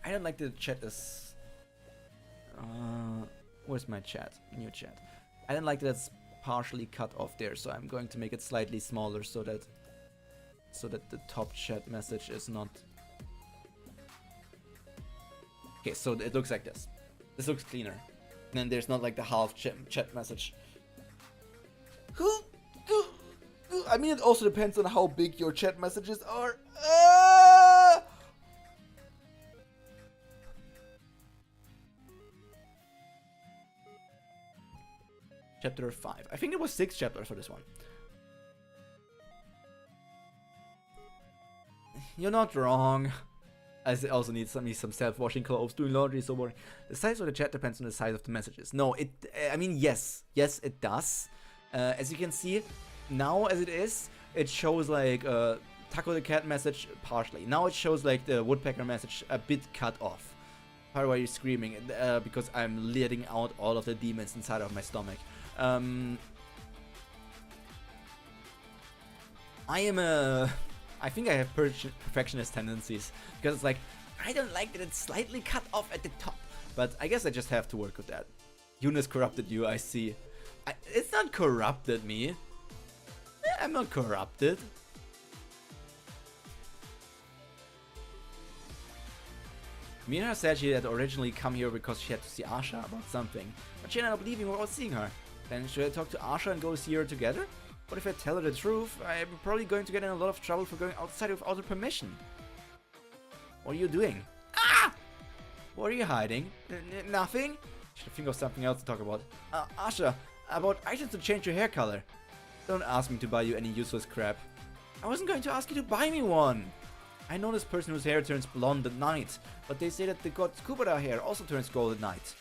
I don't like the chat is... where's my chat? New chat. I don't like that it's partially cut off there, so I'm going to make it slightly smaller so that the top chat message is not... Okay, so it looks like this. This looks cleaner. And then there's not like the half chat message. I mean, it also depends on how big your chat messages are. Chapter 5. I think it was 6 chapters for this one. You're not wrong. I also need some self-washing clothes. Doing laundry is so boring. The size of the chat depends on the size of the messages. No, I mean, yes, it does. As you can see, now as it is, it shows like Taco the Cat message partially. Now it shows like the Woodpecker message a bit cut off. Why are you screaming? Because I'm letting out all of the demons inside of my stomach. I think I have perfectionist tendencies, because it's like, I don't like that it's slightly cut off at the top. But I guess I just have to work with that. Eunice corrupted you, I see. It's not corrupted me. I'm not corrupted. Mina said she had originally come here because she had to see Asha about something, but she ended up leaving without seeing her. Then should I talk to Asha and go see her together? What if I tell her the truth? I'm probably going to get in a lot of trouble for going outside without her permission. What are you doing? Ah! What are you hiding? Nothing? Should think of something else to talk about. Asha, about items to change your hair color. Don't ask me to buy you any useless crap. I wasn't going to ask you to buy me one. I know this person whose hair turns blonde at night, but they say that the god Kubera hair also turns gold at night.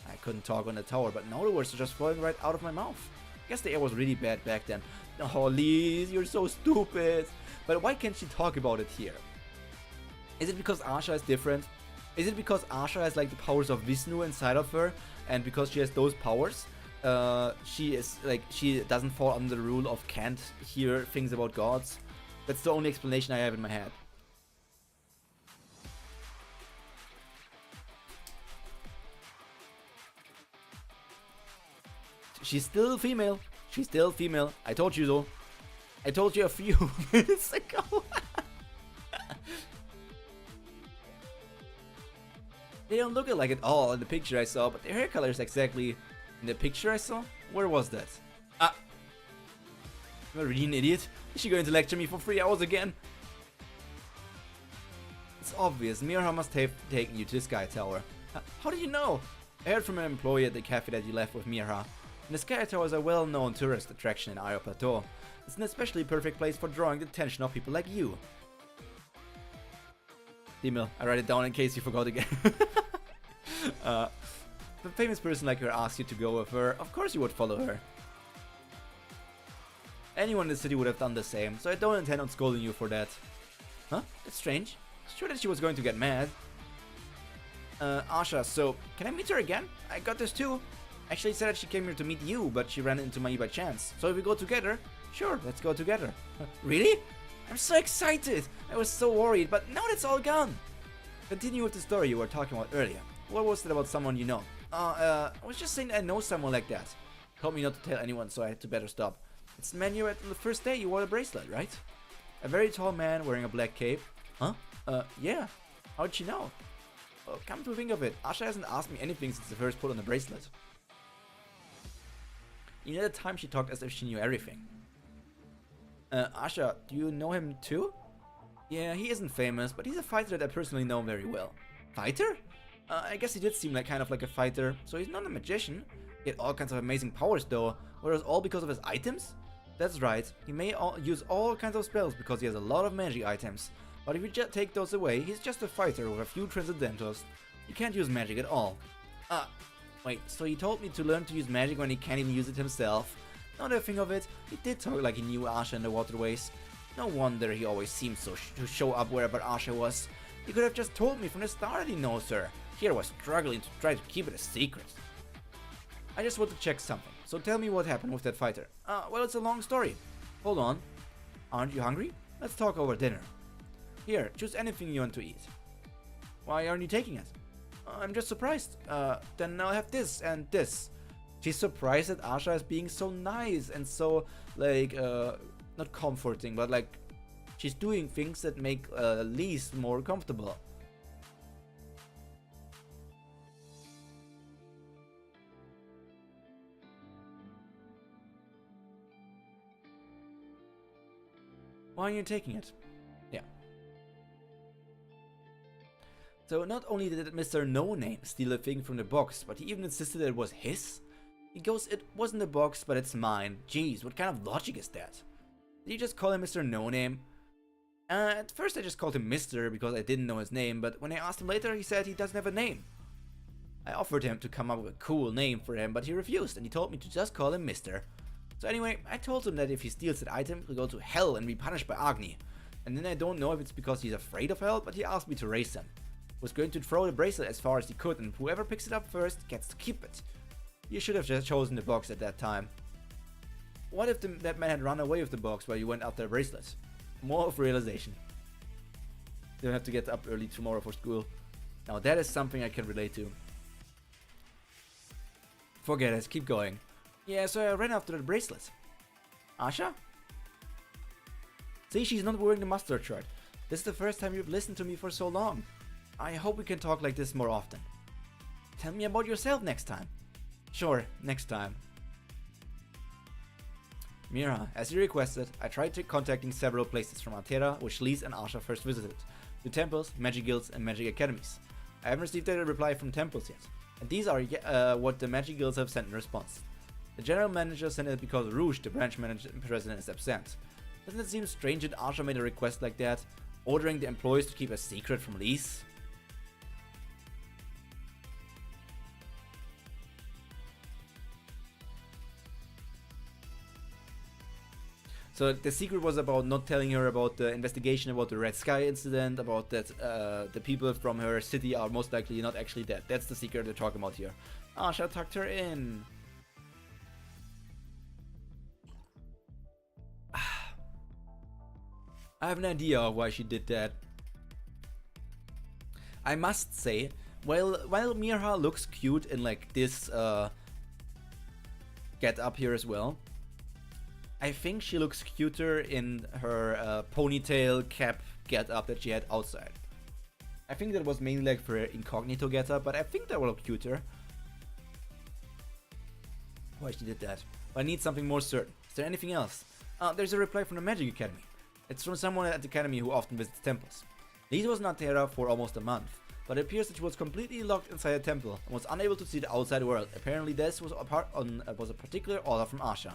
I couldn't talk on the tower, but now the words are just flowing right out of my mouth. I guess the air was really bad back then. Oh, Liz, you're so stupid. But why can't she talk about it here? Is it because Asha is different? Is it because Asha has like the powers of Vishnu inside of her, and because she has those powers, she doesn't fall under the rule of can't hear things about gods? That's the only explanation I have in my head. She's still female. She's still female. I told you so. I told you a few minutes ago. They don't look like it all in the picture I saw, but their hair color is exactly in the picture I saw. Where was that? Ah! Am I really an idiot? Is she going to lecture me for 3 hours again? It's obvious. Mira must have taken you to the Sky Tower. How did you know? I heard from an employee at the cafe that you left with Mira. And the Sky Tower is a well-known tourist attraction in Io Plateau. It's an especially perfect place for drawing the attention of people like you. Email. I write it down in case you forgot again. If a famous person like her asks you to go with her, of course you would follow her. Anyone in the city would have done the same, so I don't intend on scolding you for that. Huh? That's strange. Sure that she was going to get mad. Asha, so can I meet her again? I got this too. Actually said that she came here to meet you, but she ran into me by chance. So if we go together, sure, let's go together. Really? I'm so excited! I was so worried, but now that's all gone! Continue with the story you were talking about earlier. What was it about someone you know? I was just saying I know someone like that. Told me not to tell anyone, so I had to better stop. It's the man you met on the first day you wore the bracelet, right? A very tall man wearing a black cape. Huh? Yeah. How'd she know? Well, come to think of it, Asha hasn't asked me anything since the first put on the bracelet. You know, the time she talked as if she knew everything. Asha, do you know him too? Yeah, he isn't famous, but he's a fighter that I personally know very well. Fighter? I guess he did seem like kind of like a fighter, so he's not a magician. He had all kinds of amazing powers though. Were it all because of his items? That's right, he may use all kinds of spells because he has a lot of magic items. But if you just take those away, he's just a fighter with a few transcendentals. He can't use magic at all. Wait, so he told me to learn to use magic when he can't even use it himself? Now that I think of it, he did talk like he knew Asha and the waterways. No wonder he always seemed to show up wherever Asha was. He could have just told me from the start that he knows her. Here I was struggling to try to keep it a secret. I just want to check something, so tell me what happened with that fighter. Well, it's a long story. Hold on. Aren't you hungry? Let's talk over dinner. Here, choose anything you want to eat. Why aren't you taking it? I'm just surprised. Then I'll have this and this. She's surprised that Asha is being so nice and so, like, not comforting, but like, she's doing things that make Liz more comfortable. Why are you taking it? Yeah. So not only did Mr. No Name steal a thing from the box, but he even insisted that it was his? He goes, it wasn't a box, but it's mine. Jeez, what kind of logic is that? Did you just call him Mr. No Name? At first I just called him Mr. because I didn't know his name, but when I asked him later, he said he doesn't have a name. I offered him to come up with a cool name for him, but he refused, and he told me to just call him Mr. So anyway, I told him that if he steals that item, he'll go to hell and be punished by Agni. And then I don't know if it's because he's afraid of hell, but he asked me to race him. Was going to throw the bracelet as far as he could, and whoever picks it up first gets to keep it. You should have just chosen the box at that time. What if that man had run away with the box while you went after the bracelet? More of realization. You don't have to get up early tomorrow for school. Now that is something I can relate to. Forget it, keep going. Yeah, so I ran after the bracelet. Asha? See, she's not wearing the mustard shirt. This is the first time you've listened to me for so long. I hope we can talk like this more often. Tell me about yourself next time. Sure, next time. Mira, as you requested, I tried contacting several places from Altera which Liz and Asha first visited. The temples, magic guilds, and magic academies. I haven't received a reply from temples yet. And these are what the magic guilds have sent in response. The general manager sent it because Rouge, the branch president, is absent. Doesn't it seem strange that Asha made a request like that, ordering the employees to keep a secret from Liz? So the secret was about not telling her about the investigation about the Red Sky incident, about that the people from her city are most likely not actually dead. That's the secret they're talking about here. Asha tucked her in. I have an idea of why she did that. I must say, while Mirha looks cute in like this get up here as well, I think she looks cuter in her ponytail cap get up that she had outside. I think that was mainly like for her incognito get up, but I think that will look cuter. Why she did that? But I need something more certain. Is there anything else? There's a reply from the Magic Academy. It's from someone at the academy who often visits temples. Lise was not there for almost a month, but it appears that she was completely locked inside a temple and was unable to see the outside world. Apparently this was a particular order from Asha.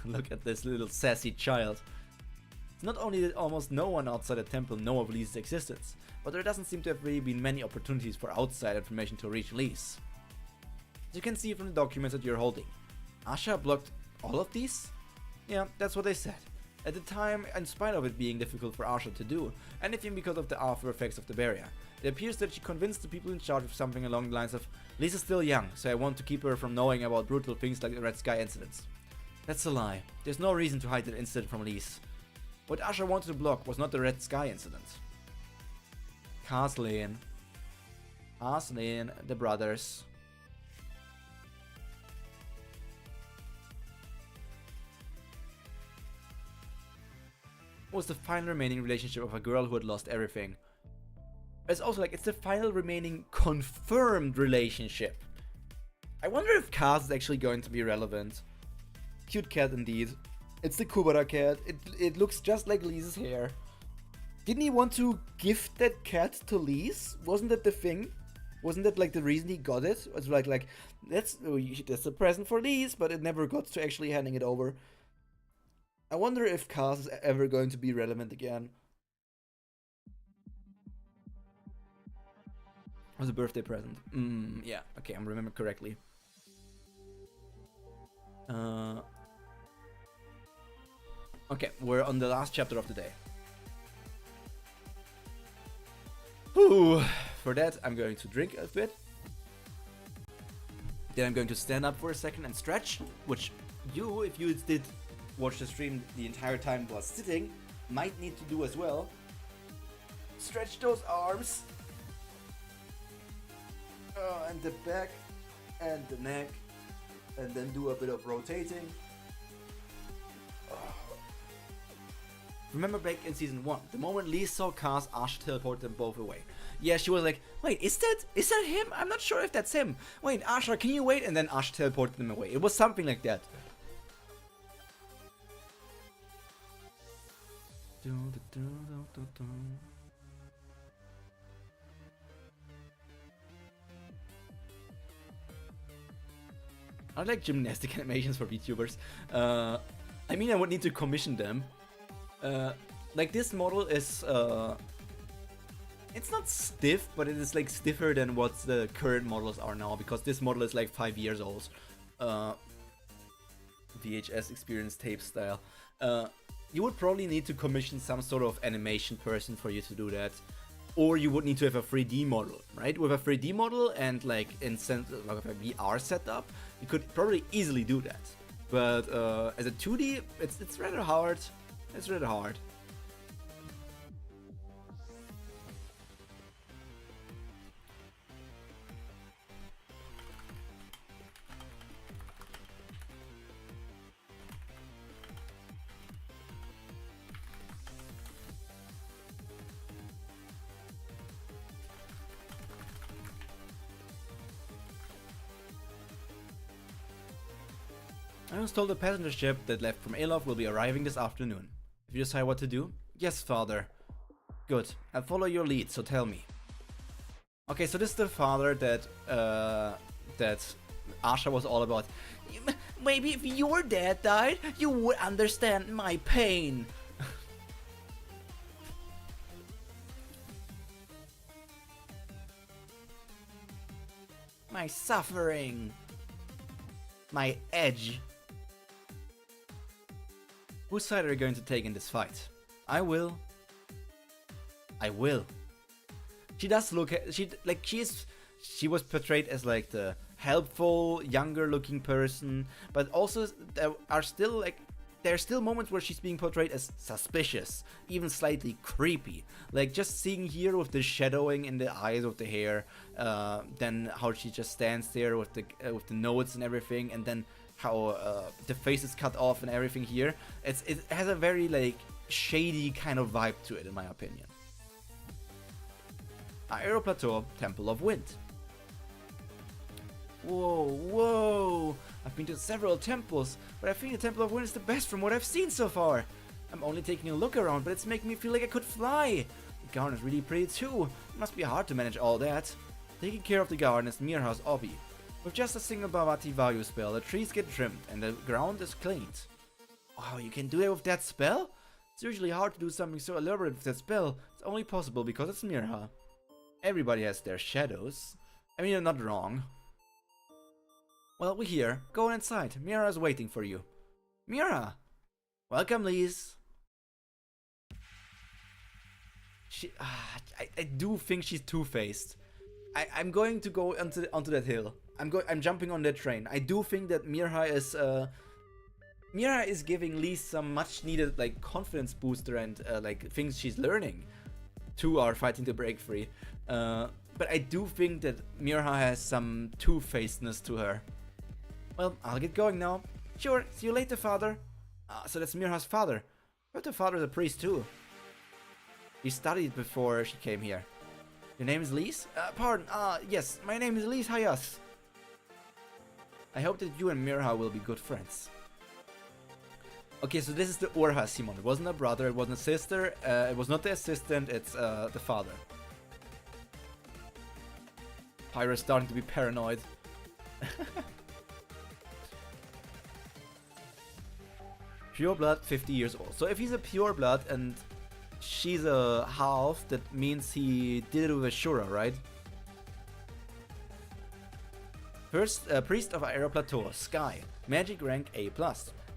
Look at this little sassy child. It's not only that almost no one outside the temple know of Lise's existence, but there doesn't seem to have really been many opportunities for outside information to reach Lise. As you can see from the documents that you're holding, Asha blocked all of these? Yeah, that's what they said. At the time, in spite of it being difficult for Asha to do, anything because of the after effects of the barrier, it appears that she convinced the people in charge of something along the lines of, Lise is still young, so I want to keep her from knowing about brutal things like the Red Sky incidents. That's a lie. There's no reason to hide that incident from Lise. What Asha wanted to block was not the Red Sky incident. Kathleen, the brothers. Was the final remaining relationship of a girl who had lost everything. It's also like, it's the final remaining confirmed relationship. I wonder if Kaz is actually going to be relevant. Cute cat indeed. It's the Kubera cat. It looks just like Lise's hair. Didn't he want to gift that cat to Lise? Wasn't that the thing? Wasn't that like the reason he got it? It was like that's a present for Lise, but it never got to actually handing it over. I wonder if Kaz is ever going to be relevant again. It was a birthday present. Yeah, okay, I'm remembering correctly. Okay, we're on the last chapter of the day. Whew. For that, I'm going to drink a bit. Then I'm going to stand up for a second and stretch, which you, if you did watch the stream the entire time while sitting, might need to do as well. Stretch those arms. And the back and the neck, and then do a bit of rotating. Remember back in season 1, the moment Lise saw Kaz, Asha teleported them both away. Yeah, she was like, wait, is that him? I'm not sure if that's him. Wait, Asha, can you wait? And then Asha teleported them away. It was something like that. I like gymnastic animations for VTubers. I mean, I would need to commission them. Like this model is, it's not stiff, but it is like stiffer than what the current models are now, because this model is like 5 years old. VHS experience tape style. You would probably need to commission some sort of animation person for you to do that. Or you would need to have a 3D model, right? With a 3D model and like in like a VR setup, you could probably easily do that. But as a 2D, it's rather hard. It's rather hard. I was told the passenger ship that left from Alof will be arriving this afternoon. Have you decided what to do? Yes, father. Good. I'll follow your lead, so tell me. Okay, so this is the father that that Asha was all about. Maybe if your dad died, you would understand my pain. My suffering. My edge. Whose side are you going to take in this fight? I will. I will. She does look, she was portrayed as like the helpful, younger looking person, but also there are still moments where she's being portrayed as suspicious, even slightly creepy. Like just seeing here with the shadowing in the eyes of the hair, then how she just stands there with the notes and everything, and then how the face is cut off and everything here. It has a very like shady kind of vibe to it, in my opinion. Aero Plateau, Temple of Wind. Whoa. I've been to several temples, but I think the Temple of Wind is the best from what I've seen so far. I'm only taking a look around, but it's making me feel like I could fly. The garden is really pretty too. It must be hard to manage all that. Taking care of the garden is Mirha's hobby. With just a single Bhavati value spell, the trees get trimmed and the ground is cleaned. Wow, you can do that with that spell? It's usually hard to do something so elaborate with that spell. It's only possible because it's Mirha. Everybody has their shadows. I mean, you're not wrong. Well, we're here. Go inside. Mira is waiting for you. Mira! Welcome, Lise. I do think she's two-faced. I'm going to go onto that hill. I'm jumping on that train. I do think that Mira is giving Lise some much-needed like confidence booster and like things she's learning. Two are fighting to break free. But I do think that Mirha has some two-facedness to her. Well, I'll get going now. Sure, see you later, father. So that's Mirha's father. But her father's a priest too. He studied before she came here. Your name is Lise? Pardon, yes, my name is Lise Hayas. I hope that you and Mirha will be good friends. Okay, so this is the Urha Simon. It wasn't a brother, it wasn't a sister, it was not the assistant, it's the father. Pyro's starting to be paranoid. Pure blood, 50 years old. So if he's a pure blood and she's a half, that means he did it with a Shura, right? First, Priest of Aero Plateau, Sky. Magic rank A+.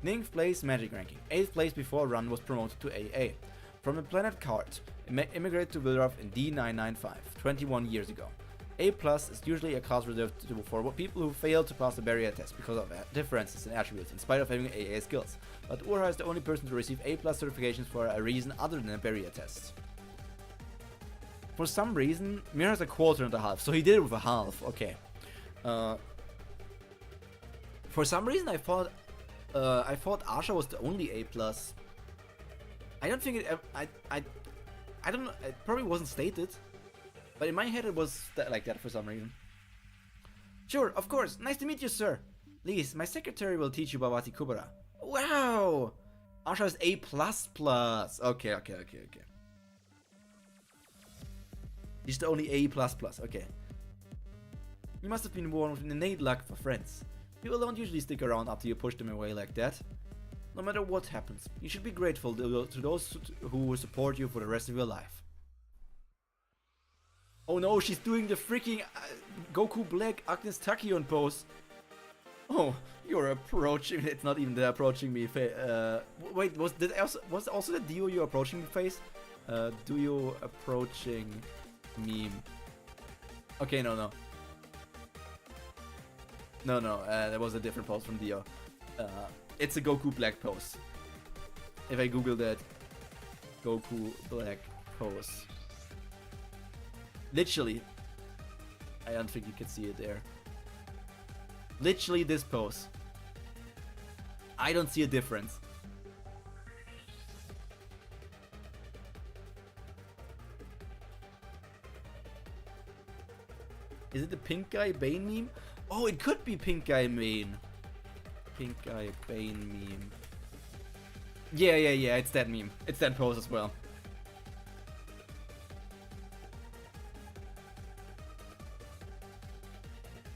9th place Magic ranking. 8th place before Run was promoted to AA. From the planet Card, immigrated to Vilroth in D995, 21 years ago. A+ is usually a class reserved for people who fail to pass the barrier test because of differences in attributes, in spite of having AA skills. But Urha is the only person to receive A+ certifications for a reason other than a barrier test. For some reason, Mir has a quarter and a half, so he did it with a half, okay. For some reason I thought Asha was the only A+. I don't think it, I don't know, it probably wasn't stated. But in my head it was like that for some reason. Sure, of course. Nice to meet you, sir. Lise, my secretary will teach you Bhavati Kubera. Wow! Asha is A++. Okay. He's the only A++, okay. You must have been born with an innate luck for friends. People don't usually stick around after you push them away like that. No matter what happens, you should be grateful to those who will support you for the rest of your life. Oh no, she's doing the freaking Goku Black Agnes Tachyon pose. Oh, you're approaching. It's not even the approaching me face. Wait, was also the Dio you approaching me face? Do you approaching meme? Okay, no. That was a different pose from Dio. It's a Goku Black pose. If I Google that, Goku Black pose. Literally, I don't think you can see it there. Literally this pose. I don't see a difference. Is it the pink guy Bane meme? Oh, it could be pink guy Bane. Pink guy Bane meme. Yeah, it's that meme. It's that pose as well.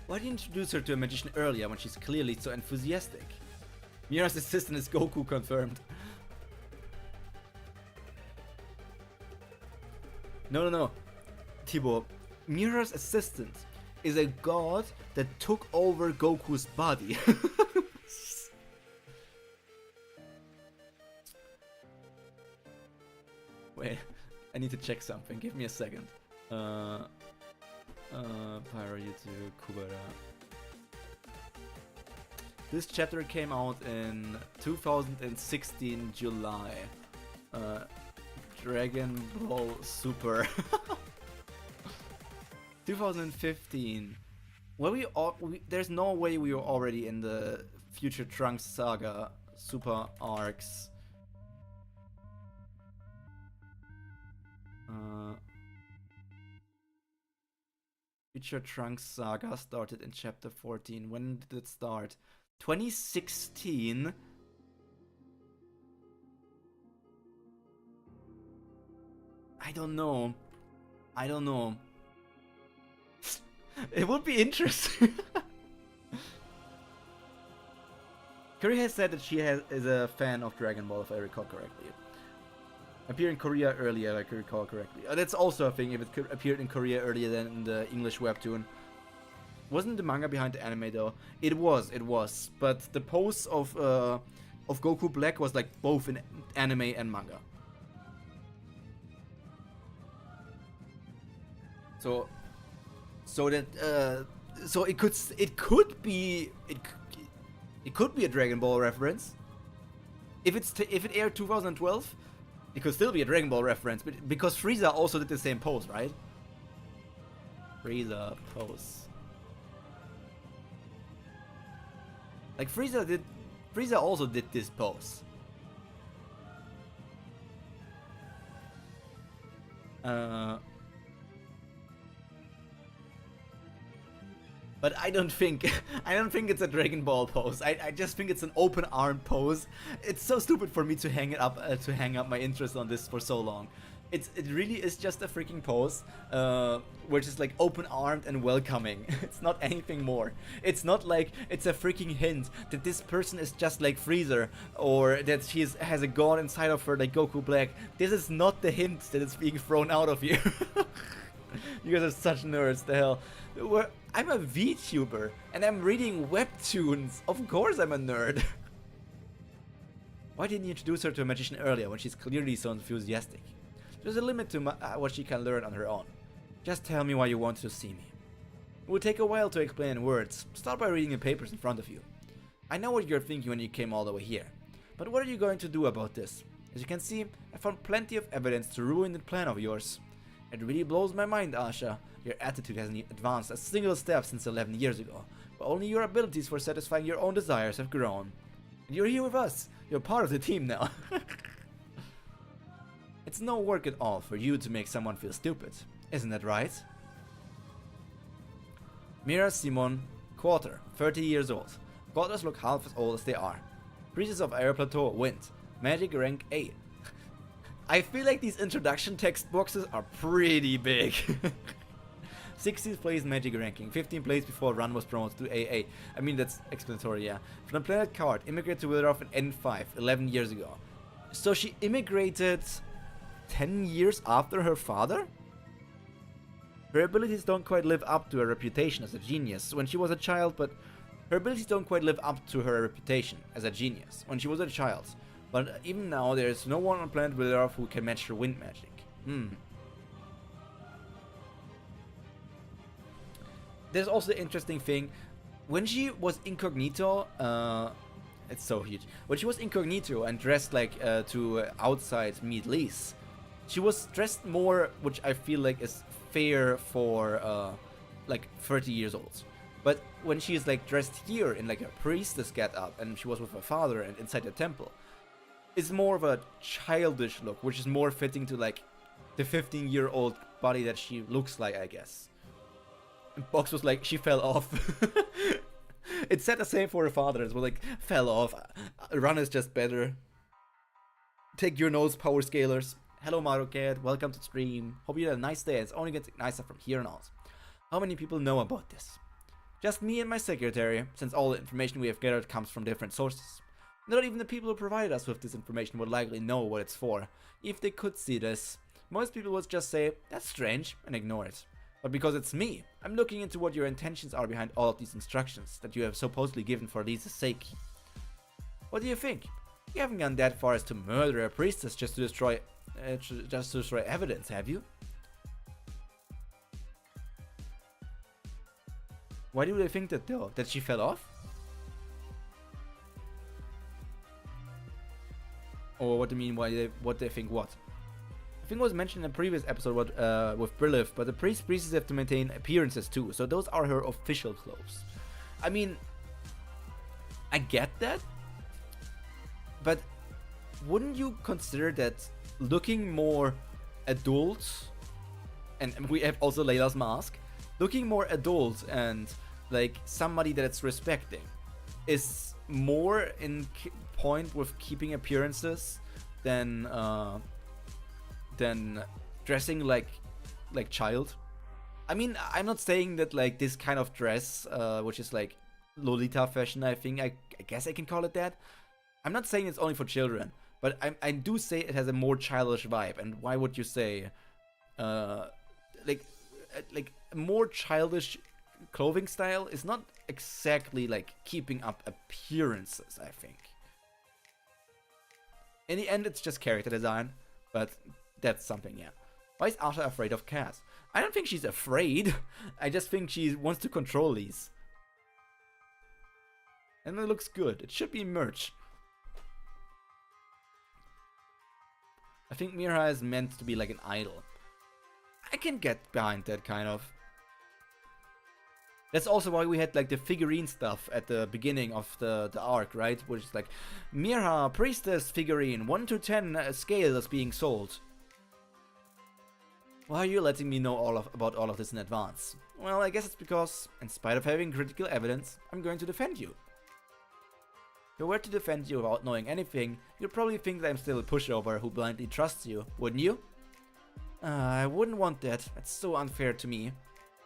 Why didn't you introduce her to a magician earlier when she's clearly so enthusiastic? Mira's assistant is Goku confirmed. No. Thibaut, Mira's assistant is a god that took over Goku's body. Wait, I need to check something. Give me a second. Pyro YouTube, Kubera. This chapter came out in 2016 July. Dragon Ball Super. 2015. Well, there's no way we were already in the Future Trunks Saga Super arcs. Future Trunks Saga started in chapter 14. When did it start? 2016? I don't know. It would be interesting. Curry has said that she is a fan of Dragon Ball, if I recall correctly. Appeared in Korea earlier, if I recall correctly. That's also a thing, if it appeared in Korea earlier than in the English webtoon. Wasn't the manga behind the anime though? It was. But the pose of Goku Black was like both in anime and manga. So it could be a Dragon Ball reference. If it aired 2012, it could still be a Dragon Ball reference, but because Frieza also did the same pose, right? Frieza pose. Like Frieza also did this pose. But I don't think it's a Dragon Ball pose. I just think it's an open arm pose. It's so stupid for me to hang up my interest on this for so long. It really is just a freaking pose, which is like open armed and welcoming. It's not anything more. It's not like it's a freaking hint that this person is just like Freezer, or that she has a god inside of her like Goku Black. This is not the hint that is being thrown out of you. You guys are such nerds, the hell. I'm a VTuber, and I'm reading Webtoons. Of course I'm a nerd. Why didn't you introduce her to a magician earlier, when she's clearly so enthusiastic? There's a limit to what she can learn on her own. Just tell me why you want to see me. It will take a while to explain in words. Start by reading the papers in front of you. I know what you're thinking when you came all the way here. But what are you going to do about this? As you can see, I found plenty of evidence to ruin the plan of yours. It really blows my mind, Asha. Your attitude hasn't advanced a single step since 11 years ago, but only your abilities for satisfying your own desires have grown. And you're here with us. You're part of the team now. It's no work at all for you to make someone feel stupid, isn't that right? Mira Simon, Quarter, 30 years old. Quarters look half as old as they are. Priestess of Air Plateau, Wind. Magic rank A. I feel like these introduction text boxes are pretty big. 60th place magic ranking, 15th place before Run was promoted to AA. I mean, that's explanatory, yeah. From the planet Card, immigrated to Witherhoff in N5, 11 years ago. So she immigrated 10 years after her father? Her abilities don't quite live up to her reputation as a genius when she was a child, but her abilities don't quite live up to her reputation as a genius when she was a child. But even now, there's no one on planet Witherhoff who can match her wind magic. There's also the interesting thing. When she was incognito, it's so huge. When she was incognito and dressed like to outside meet Lise, she was dressed more, which I feel like is fair for like 30 years old. But when she's like dressed here in like a priestess get-up, and she was with her father and inside the temple, it's more of a childish look, which is more fitting to like the 15-year-old body that she looks like, I guess. And Box was like, she fell off. It said the same for her father as well, like, fell off. Run is just better. Take your nose, power scalers. Hello, Mario Cat, welcome to the stream. Hope you had a nice day. It's only getting nicer from here on out. How many people know about this? Just me and my secretary, since all the information we have gathered comes from different sources. Not even the people who provided us with this information would likely know what it's for. If they could see this, most people would just say, that's strange, and ignore it. But because it's me, I'm looking into what your intentions are behind all of these instructions that you have supposedly given for Lisa's sake. What do you think? You haven't gone that far as to murder a priestess just to destroy just to destroy evidence, have you? Why do they think that though? That she fell off? Or what do you mean? What they think what? I think it was mentioned in a previous episode with Brilith, but the priestesses have to maintain appearances too, so those are her official clothes. I mean, I get that, but wouldn't you consider that looking more adult, and we have also Layla's mask, looking more adult and like somebody that it's respecting is more in point with keeping appearances than dressing like child? I mean, I'm not saying that like this kind of dress, which is like Lolita fashion, I guess I can call it that. I'm not saying it's only for children, but I do say it has a more childish vibe. And why would you say, like more childish clothing style is not exactly like keeping up appearances, I think. In the end, it's just character design, but that's something, yeah. Why is Asha afraid of cats? I don't think she's afraid. I just think she wants to control these. And it looks good. It should be merch. I think Mira is meant to be like an idol. I can get behind that kind of. That's also why we had like the figurine stuff at the beginning of the arc, right? Which is like, Mira, priestess figurine, 1 to 10 scale is being sold. Why are you letting me know about all of this in advance? Well, I guess it's because, in spite of having critical evidence, I'm going to defend you. If I were to defend you without knowing anything, you'd probably think that I'm still a pushover who blindly trusts you, wouldn't you? I wouldn't want that. That's so unfair to me.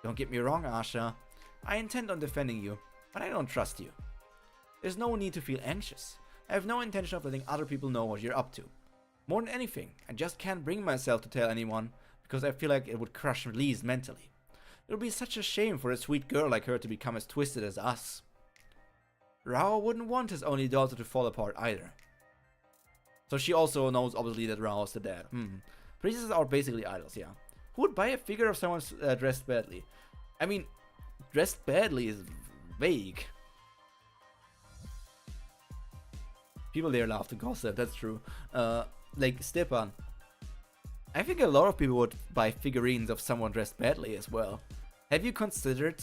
Don't get me wrong, Asha. I intend on defending you, but I don't trust you. There's no need to feel anxious. I have no intention of letting other people know what you're up to. More than anything, I just can't bring myself to tell anyone, because I feel like it would crush Liz mentally. It would be such a shame for a sweet girl like her to become as twisted as us. Rao wouldn't want his only daughter to fall apart either. So she also knows obviously that Rao is the dad. Priestesses are basically idols, yeah. Who would buy a figure of someone dressed badly? I mean, dressed badly is vague. People there love to gossip, that's true. Like Stepan. I think a lot of people would buy figurines of someone dressed badly as well. Have you considered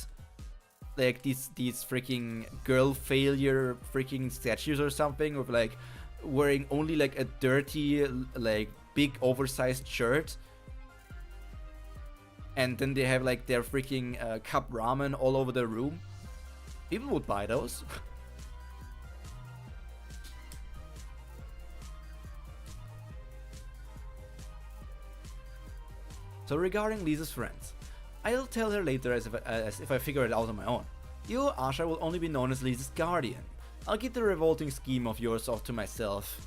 like these freaking girl failure freaking statues or something with like wearing only like a dirty like big oversized shirt, and then they have like their freaking cup ramen all over the room? People would buy those. So regarding Lisa's friends, I'll tell her later as if I figure it out on my own. You, Asha, will only be known as Lisa's guardian. I'll keep the revolting scheme of yours off to myself.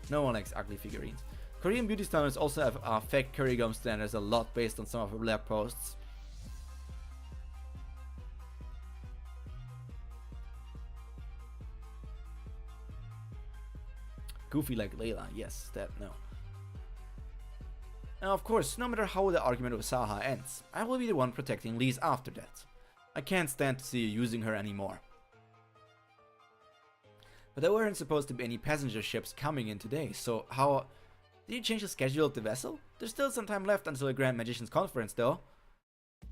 No one likes ugly figurines. Korean beauty standards also have fake curry gum standards a lot based on some of her blog posts. Goofy like Layla, yes, that no. Now, of course, no matter how the argument with Saha ends, I will be the one protecting Liz after that. I can't stand to see you using her anymore. But there weren't supposed to be any passenger ships coming in today, so how... Did you change the schedule of the vessel? There's still some time left until the Grand Magician's Conference, though.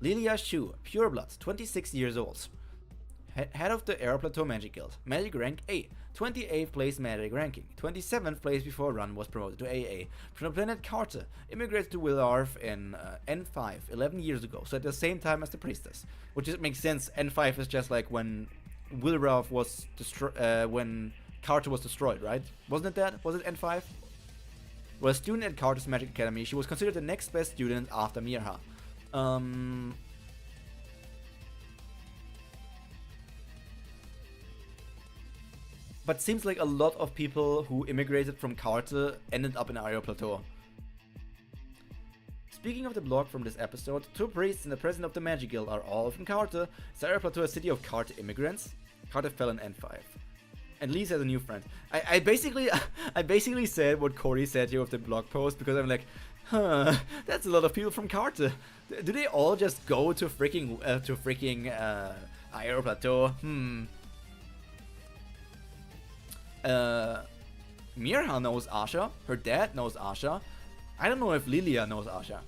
Lilia Shu, pureblood, 26 years old. Head of the Air Plateau Magic Guild, Magic Rank A, 28th place Magic Ranking, 27th place before Run was promoted to AA. From the planet Carta, immigrated to Willarf in N5, 11 years ago, so at the same time as the Priestess. Which makes sense, N5 is just like when Willarf was destroyed, when Carta was destroyed, right? Wasn't it that? Was it N5? Well, a student at Carta's Magic Academy, she was considered the next best student after Mirha. But seems like a lot of people who immigrated from Carta ended up in Ario Plateau. Speaking of the blog from this episode, 2 priests and the president of the Magic Guild are all from Carta. Is Ario Plateau a city of Carta immigrants? Carta fell in N5. At least as a new friend. I basically I basically said what Corey said here with the blog post because I'm like, huh, that's a lot of people from Carter. Do they all just go to freaking Aero Plateau? Mirha knows Asha. Her dad knows Asha. I don't know if Lilia knows Asha.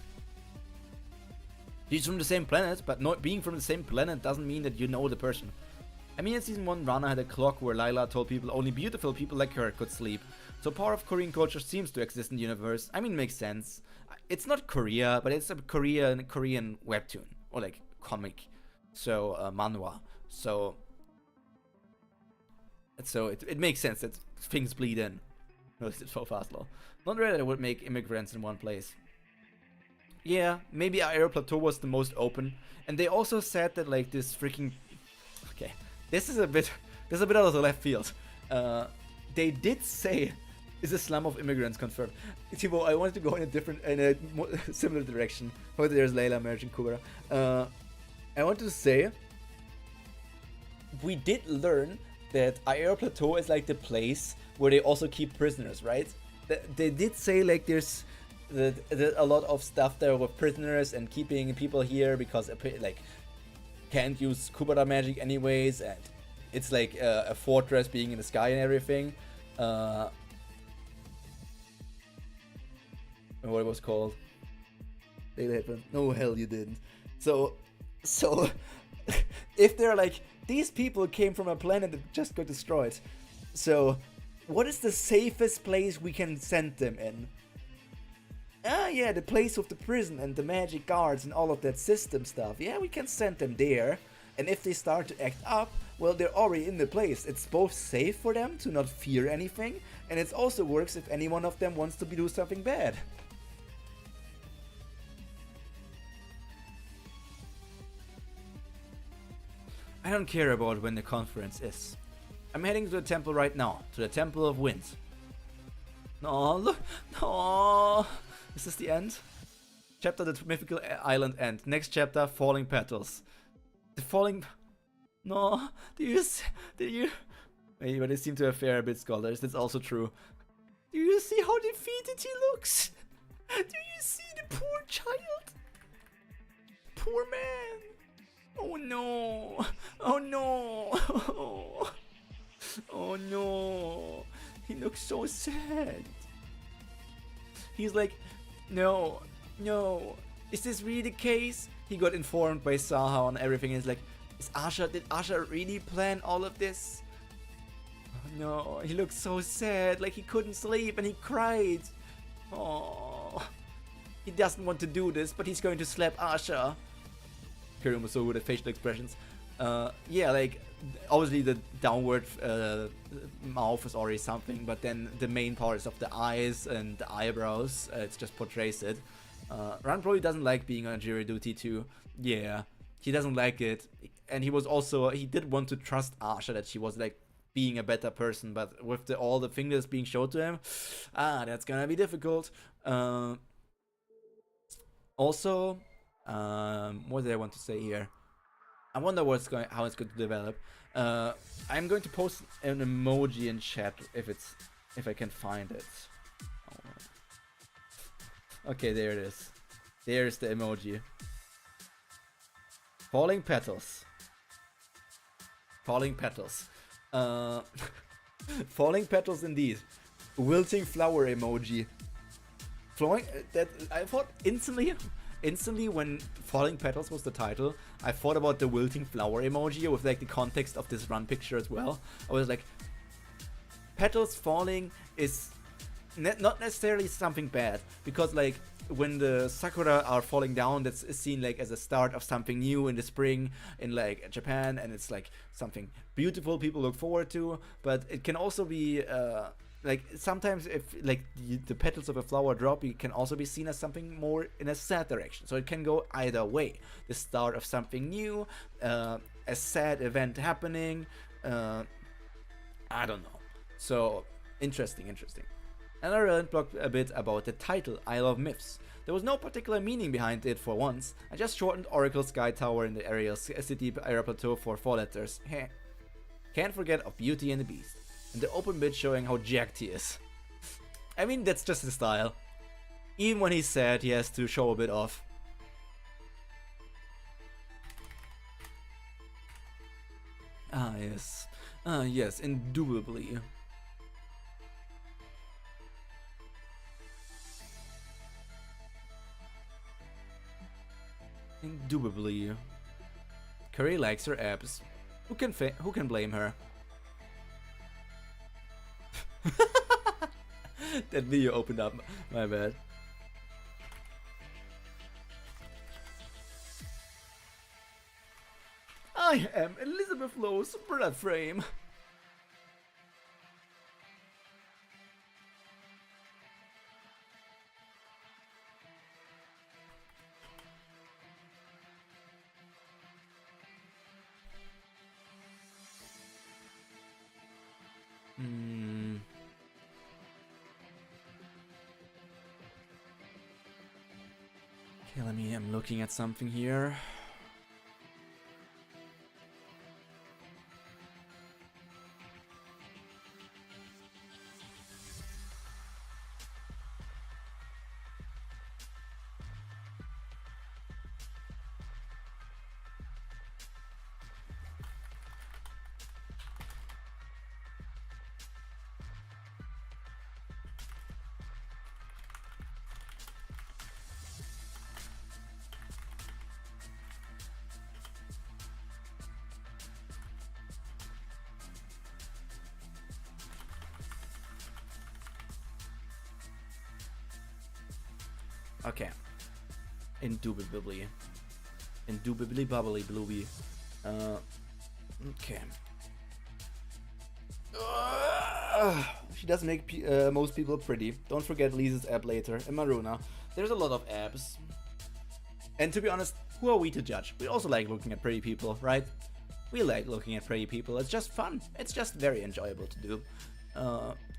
She's from the same planet, but not being from the same planet doesn't mean that you know the person. I mean, in season 1, Rana had a clock where Lila told people only beautiful people like her could sleep. So part of Korean culture seems to exist in the universe. I mean, makes sense. It's not Korea, but it's a Korean webtoon or like comic, so manhwa. So it makes sense that things bleed in. No, it's so fast, lol. Not really, I would make immigrants in one place. Yeah, maybe Aero Plateau was the most open, and they also said that like this freaking. Okay, this is a bit out of the left field. They did say, is a slum of immigrants confirmed? Timo, I wanted to go in a similar direction. Oh, there's Layla merging Kubera. I want to say, we did learn that Aero Plateau is like the place where they also keep prisoners, right? They did say like there's a lot of stuff there with prisoners and keeping people here because like can't use Kubera magic anyways, and it's like a fortress being in the sky and everything. What it was called? No, hell you didn't. So if they're like, these people came from a planet that just got destroyed, so what is the safest place we can send them in? Ah, yeah, the place with the prison and the magic guards and all of that system stuff. Yeah, we can send them there. And if they start to act up, well, they're already in the place. It's both safe for them to not fear anything, and it also works if any one of them wants to do something bad. I don't care about when the conference is. I'm heading to the temple right now, to the Temple of Wind. No, look, no. Is this the end? Chapter the Mythical Island end. Next chapter, Falling Petals. The falling. No, did you? Maybe, but they seem to have fair a bit scholars. That's also true. Do you see how defeated he looks? Do you see the poor child? Poor man. Oh no. Oh no. Oh no. He looks so sad. He's like, no, is this really the case? He got informed by Saha on everything and he's like, did Asha really plan all of this? Oh no, he looks so sad, like he couldn't sleep and he cried. Oh, he doesn't want to do this, but he's going to slap Asha. Pyro was so good at facial expressions. Yeah, like, obviously the downward mouth is already something, but then the main part is of the eyes and the eyebrows. It just portrays it. Ran probably doesn't like being on jury duty too. Yeah, he doesn't like it. And he did want to trust Asha that she was like being a better person, but with all the fingers being shown to him, that's gonna be difficult. Also, what did I want to say here? I wonder how it's going to develop. I'm going to post an emoji in chat if I can find it. Okay, there it is. There's the emoji. Falling petals. Falling petals. Falling petals indeed. Wilting flower emoji. I thought instantly when Falling Petals was the title, I thought about the wilting flower emoji with like the context of this run picture as well. I was like, petals falling is not necessarily something bad, because like when the sakura are falling down, that's seen like as a start of something new in the spring in like Japan, and it's like something beautiful people look forward to. But it can also be like sometimes if like the petals of a flower drop, it can also be seen as something more in a sad direction. So it can go either way. The start of something new, a sad event happening. I don't know. So interesting. And I learned a bit about the title, Isle of Myths. There was no particular meaning behind it for once. I just shortened Oracle Sky Tower in the area City Aero Plateau for 4 letters. Heh. Can't forget of Beauty and the Beast. And the open bit showing how jacked he is. I mean, that's just his style. Even when he's sad, he has to show a bit off. Ah, yes. Ah, yes, indubitably. Indubitably. Curry likes her abs. Who can blame her? That video opened up. My bad. I am Elizabeth Lowe's blood frame. Okay, I'm looking at something here. Okay. Indubitably. Indubitably bubbly blooby. Okay. She does make most people pretty. Don't forget Lisa's app later. And Maruna. There's a lot of apps. And to be honest, who are we to judge? We also like looking at pretty people, right? We like looking at pretty people. It's just fun. It's just very enjoyable to do.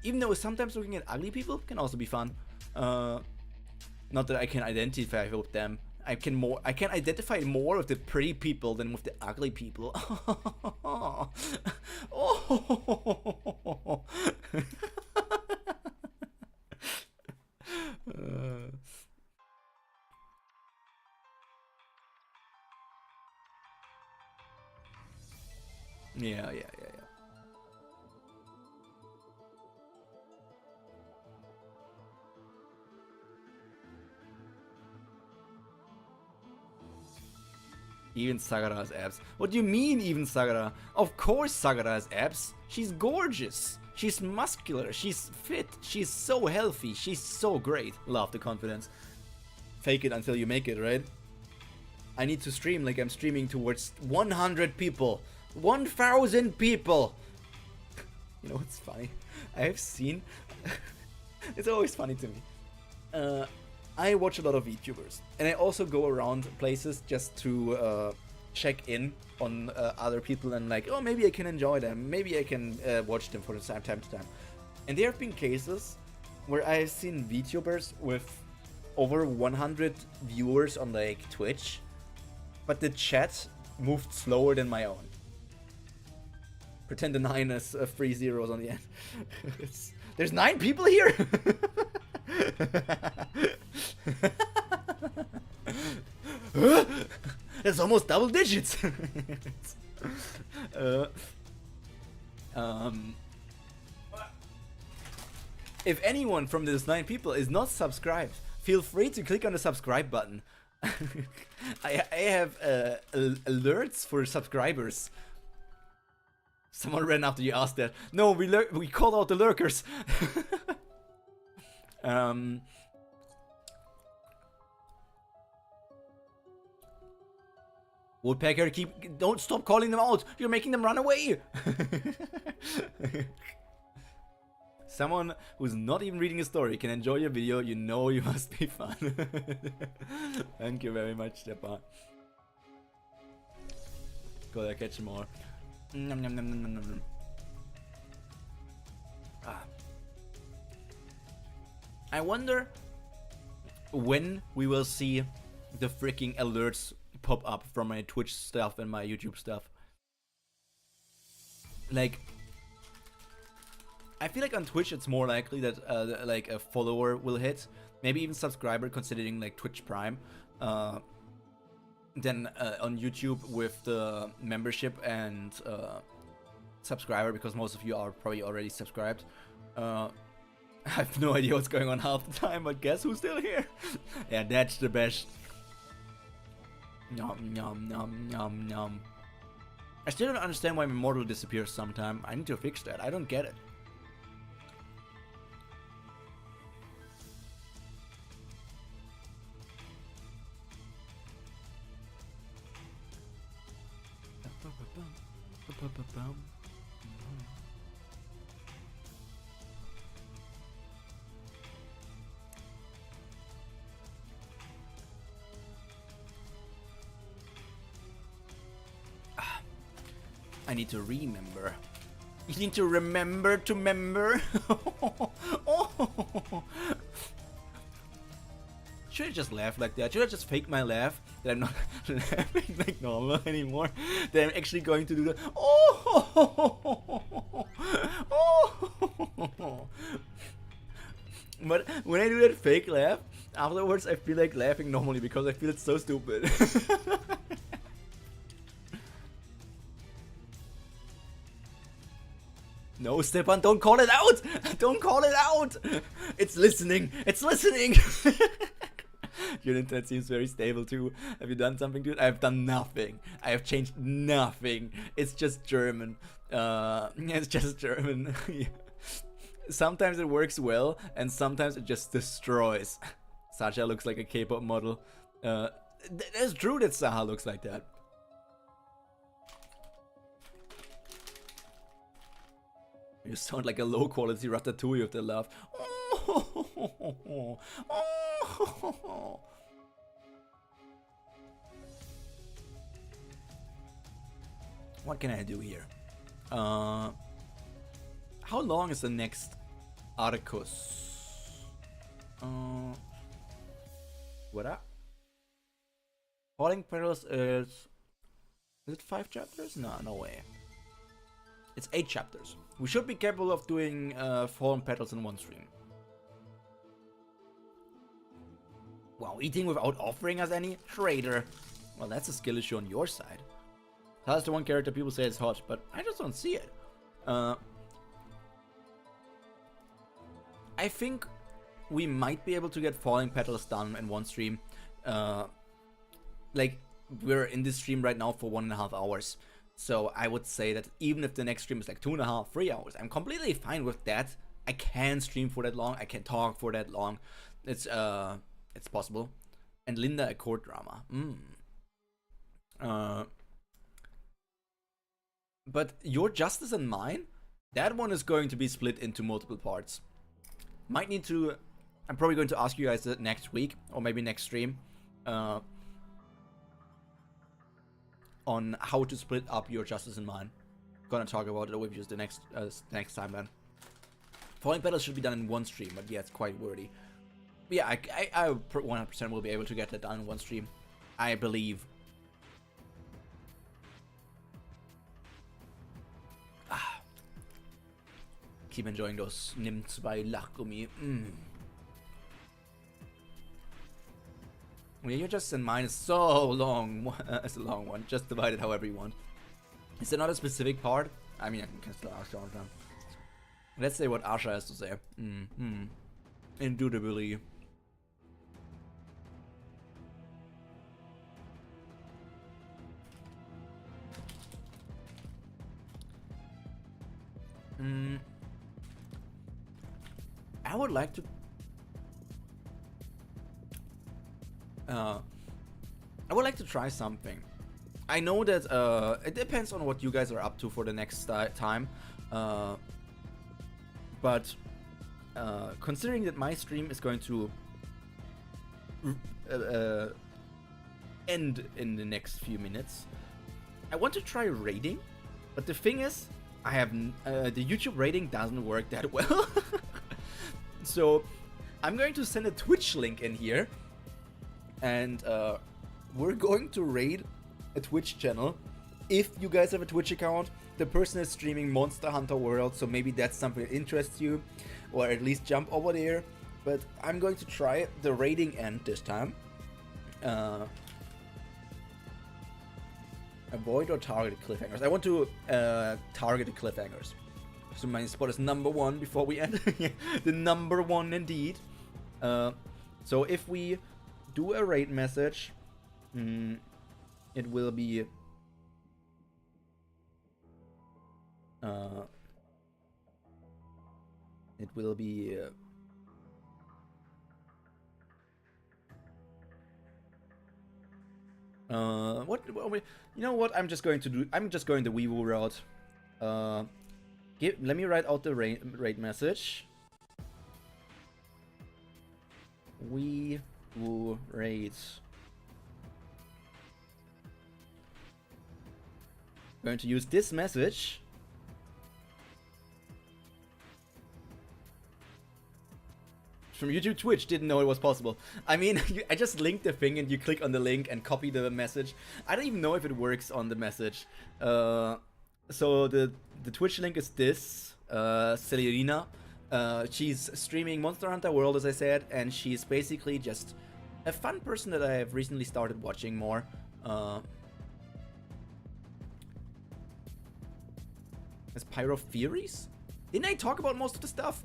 Even though sometimes looking at ugly people can also be fun. Not that I can identify with them. I can identify more with the pretty people than with the ugly people. Oh. Yeah. Even Sagara has abs. What do you mean, even Sagara? Of course Sagara has abs. She's gorgeous. She's muscular. She's fit. She's so healthy. She's so great. Love the confidence. Fake it until you make it, right? I need to stream like I'm streaming towards 100 people. 1,000 people. You know what's funny? I have seen... It's always funny to me. I watch a lot of VTubers, and I also go around places just to check in on other people and like, oh, maybe I can enjoy them, maybe I can watch them for the time to time. And there have been cases where I've seen VTubers with over 100 viewers on like Twitch, but the chat moved slower than my own. Pretend the 9 is 3 zeros on the end. There's 9 people here. That's almost double digits. If anyone from these 9 people is not subscribed, feel free to click on the subscribe button. I have alerts for subscribers. Someone ran after you asked that. No, we called out the lurkers. Woodpecker, don't stop calling them out. You're making them run away. Someone who's not even reading a story can enjoy your video. You know you must be fun. Thank you very much, Stepan. Gotta catch some more. Nom, nom, nom, nom, nom, nom. Ah. I wonder when we will see the freaking alerts pop up from my Twitch stuff and my YouTube stuff. Like, I feel like on Twitch it's more likely that like a follower will hit, maybe even subscriber, considering like Twitch Prime, than on YouTube with the membership and subscriber, because most of you are probably already subscribed. I have no idea what's going on half the time, but guess who's still here? Yeah, that's the best. Nom nom nom nom nom. I still don't understand why my model disappears sometime. I need to fix that. I don't get it. I need to remember. You need to remember to member. Oh. Should I just laugh like that? Should I just fake my laugh? That I'm not laughing like normal anymore? That I'm actually going to do the oh. Oh. But when I do that fake laugh, afterwards I feel like laughing normally because I feel it's so stupid. No, Stepan, don't call it out! Don't call it out! It's listening! It's listening! Your internet seems very stable too. Have you done something to it? I have done nothing. I have changed nothing. It's just German. It's just German. Sometimes it works well, and sometimes it just destroys. Sasha looks like a K-pop model. It's true that Saha looks like that. You sound like a low-quality Ratatouille with the laugh. What can I do here? How long is the next Arcus? What up? Falling Petals is it 5 chapters? No, no way. It's 8 chapters. We should be capable of doing Fallen Petals in one stream. Wow, eating without offering us any? Traitor. Well, that's a skill issue on your side. That's the one character people say is hot, but I just don't see it. I think we might be able to get Falling Petals done in one stream. Like, we're in this stream right now for 1.5 hours. So I would say that even if the next stream is like 2.5, 3 hours, I'm completely fine with that. I can stream for that long. I can talk for that long. It's possible. And Linda, a court drama. But Your Justice and Mine, that one is going to be split into multiple parts. Might need to. I'm probably going to ask you guys that next week or maybe next stream. On how to split up Your Justice and Mine. Gonna talk about it with you the next time then. Falling Petals should be done in one stream, but yeah, it's quite wordy. But yeah, I 100% will be able to get that done in one stream. I believe. Keep enjoying those Nimm 2 Lachgummi. Yeah, Your Justice and Mine is so long. It's a long one. Just divide it however you want. Is there not a specific part? I mean, I can still ask all the time. Let's say what Asha has to say. Indubitably. I would like to. I would like to try something. I know that it depends on what you guys are up to for the next time, but considering that my stream is going to end in the next few minutes, I want to try raiding, but the thing is, I have the YouTube raiding doesn't work that well. So I'm going to send a Twitch link in here, and we're going to raid a Twitch channel. If you guys have a Twitch account, the person is streaming Monster Hunter World, so maybe that's something that interests you, or at least jump over there. But I'm going to try the raiding end this time. Avoid or target cliffhangers. I want to target the cliffhangers. So my spot is number 1 before we end. The number 1 indeed. So if we do a raid message, it will be what you know what I'm just going to do. I'm just going the Weevil route. Let me write out the raid message. We will raid. Going to use this message. From YouTube Twitch, didn't know it was possible. I mean, I just linked the thing and you click on the link and copy the message. I don't even know if it works on the message. So the Twitch link is this, Celerina. She's streaming Monster Hunter World, as I said, and she's basically just a fun person that I have recently started watching more. As Pyro Theories? Didn't I talk about most of the stuff?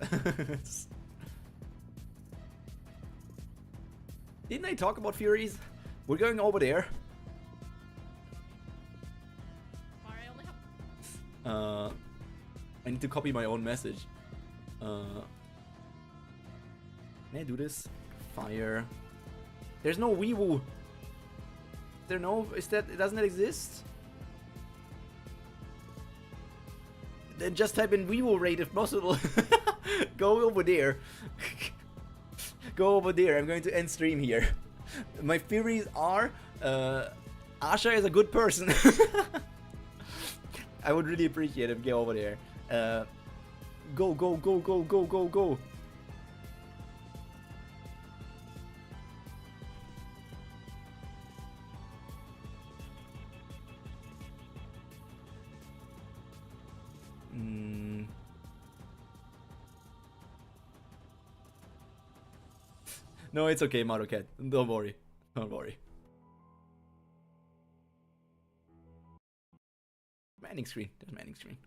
Didn't I talk about Furies? We're going over there. I need to copy my own message. Can I do this? Fire. There's no Weewoo. There no? Doesn't it exist? Then just type in Weewoo raid if possible. Go over there. Go over there. I'm going to end stream here. My theories are Asha is a good person. I would really appreciate it if you go over there. Go, go, go, go, go, go, go. No, it's okay, Marocat. Don't worry. Don't worry. Manning screen. There's Manning screen.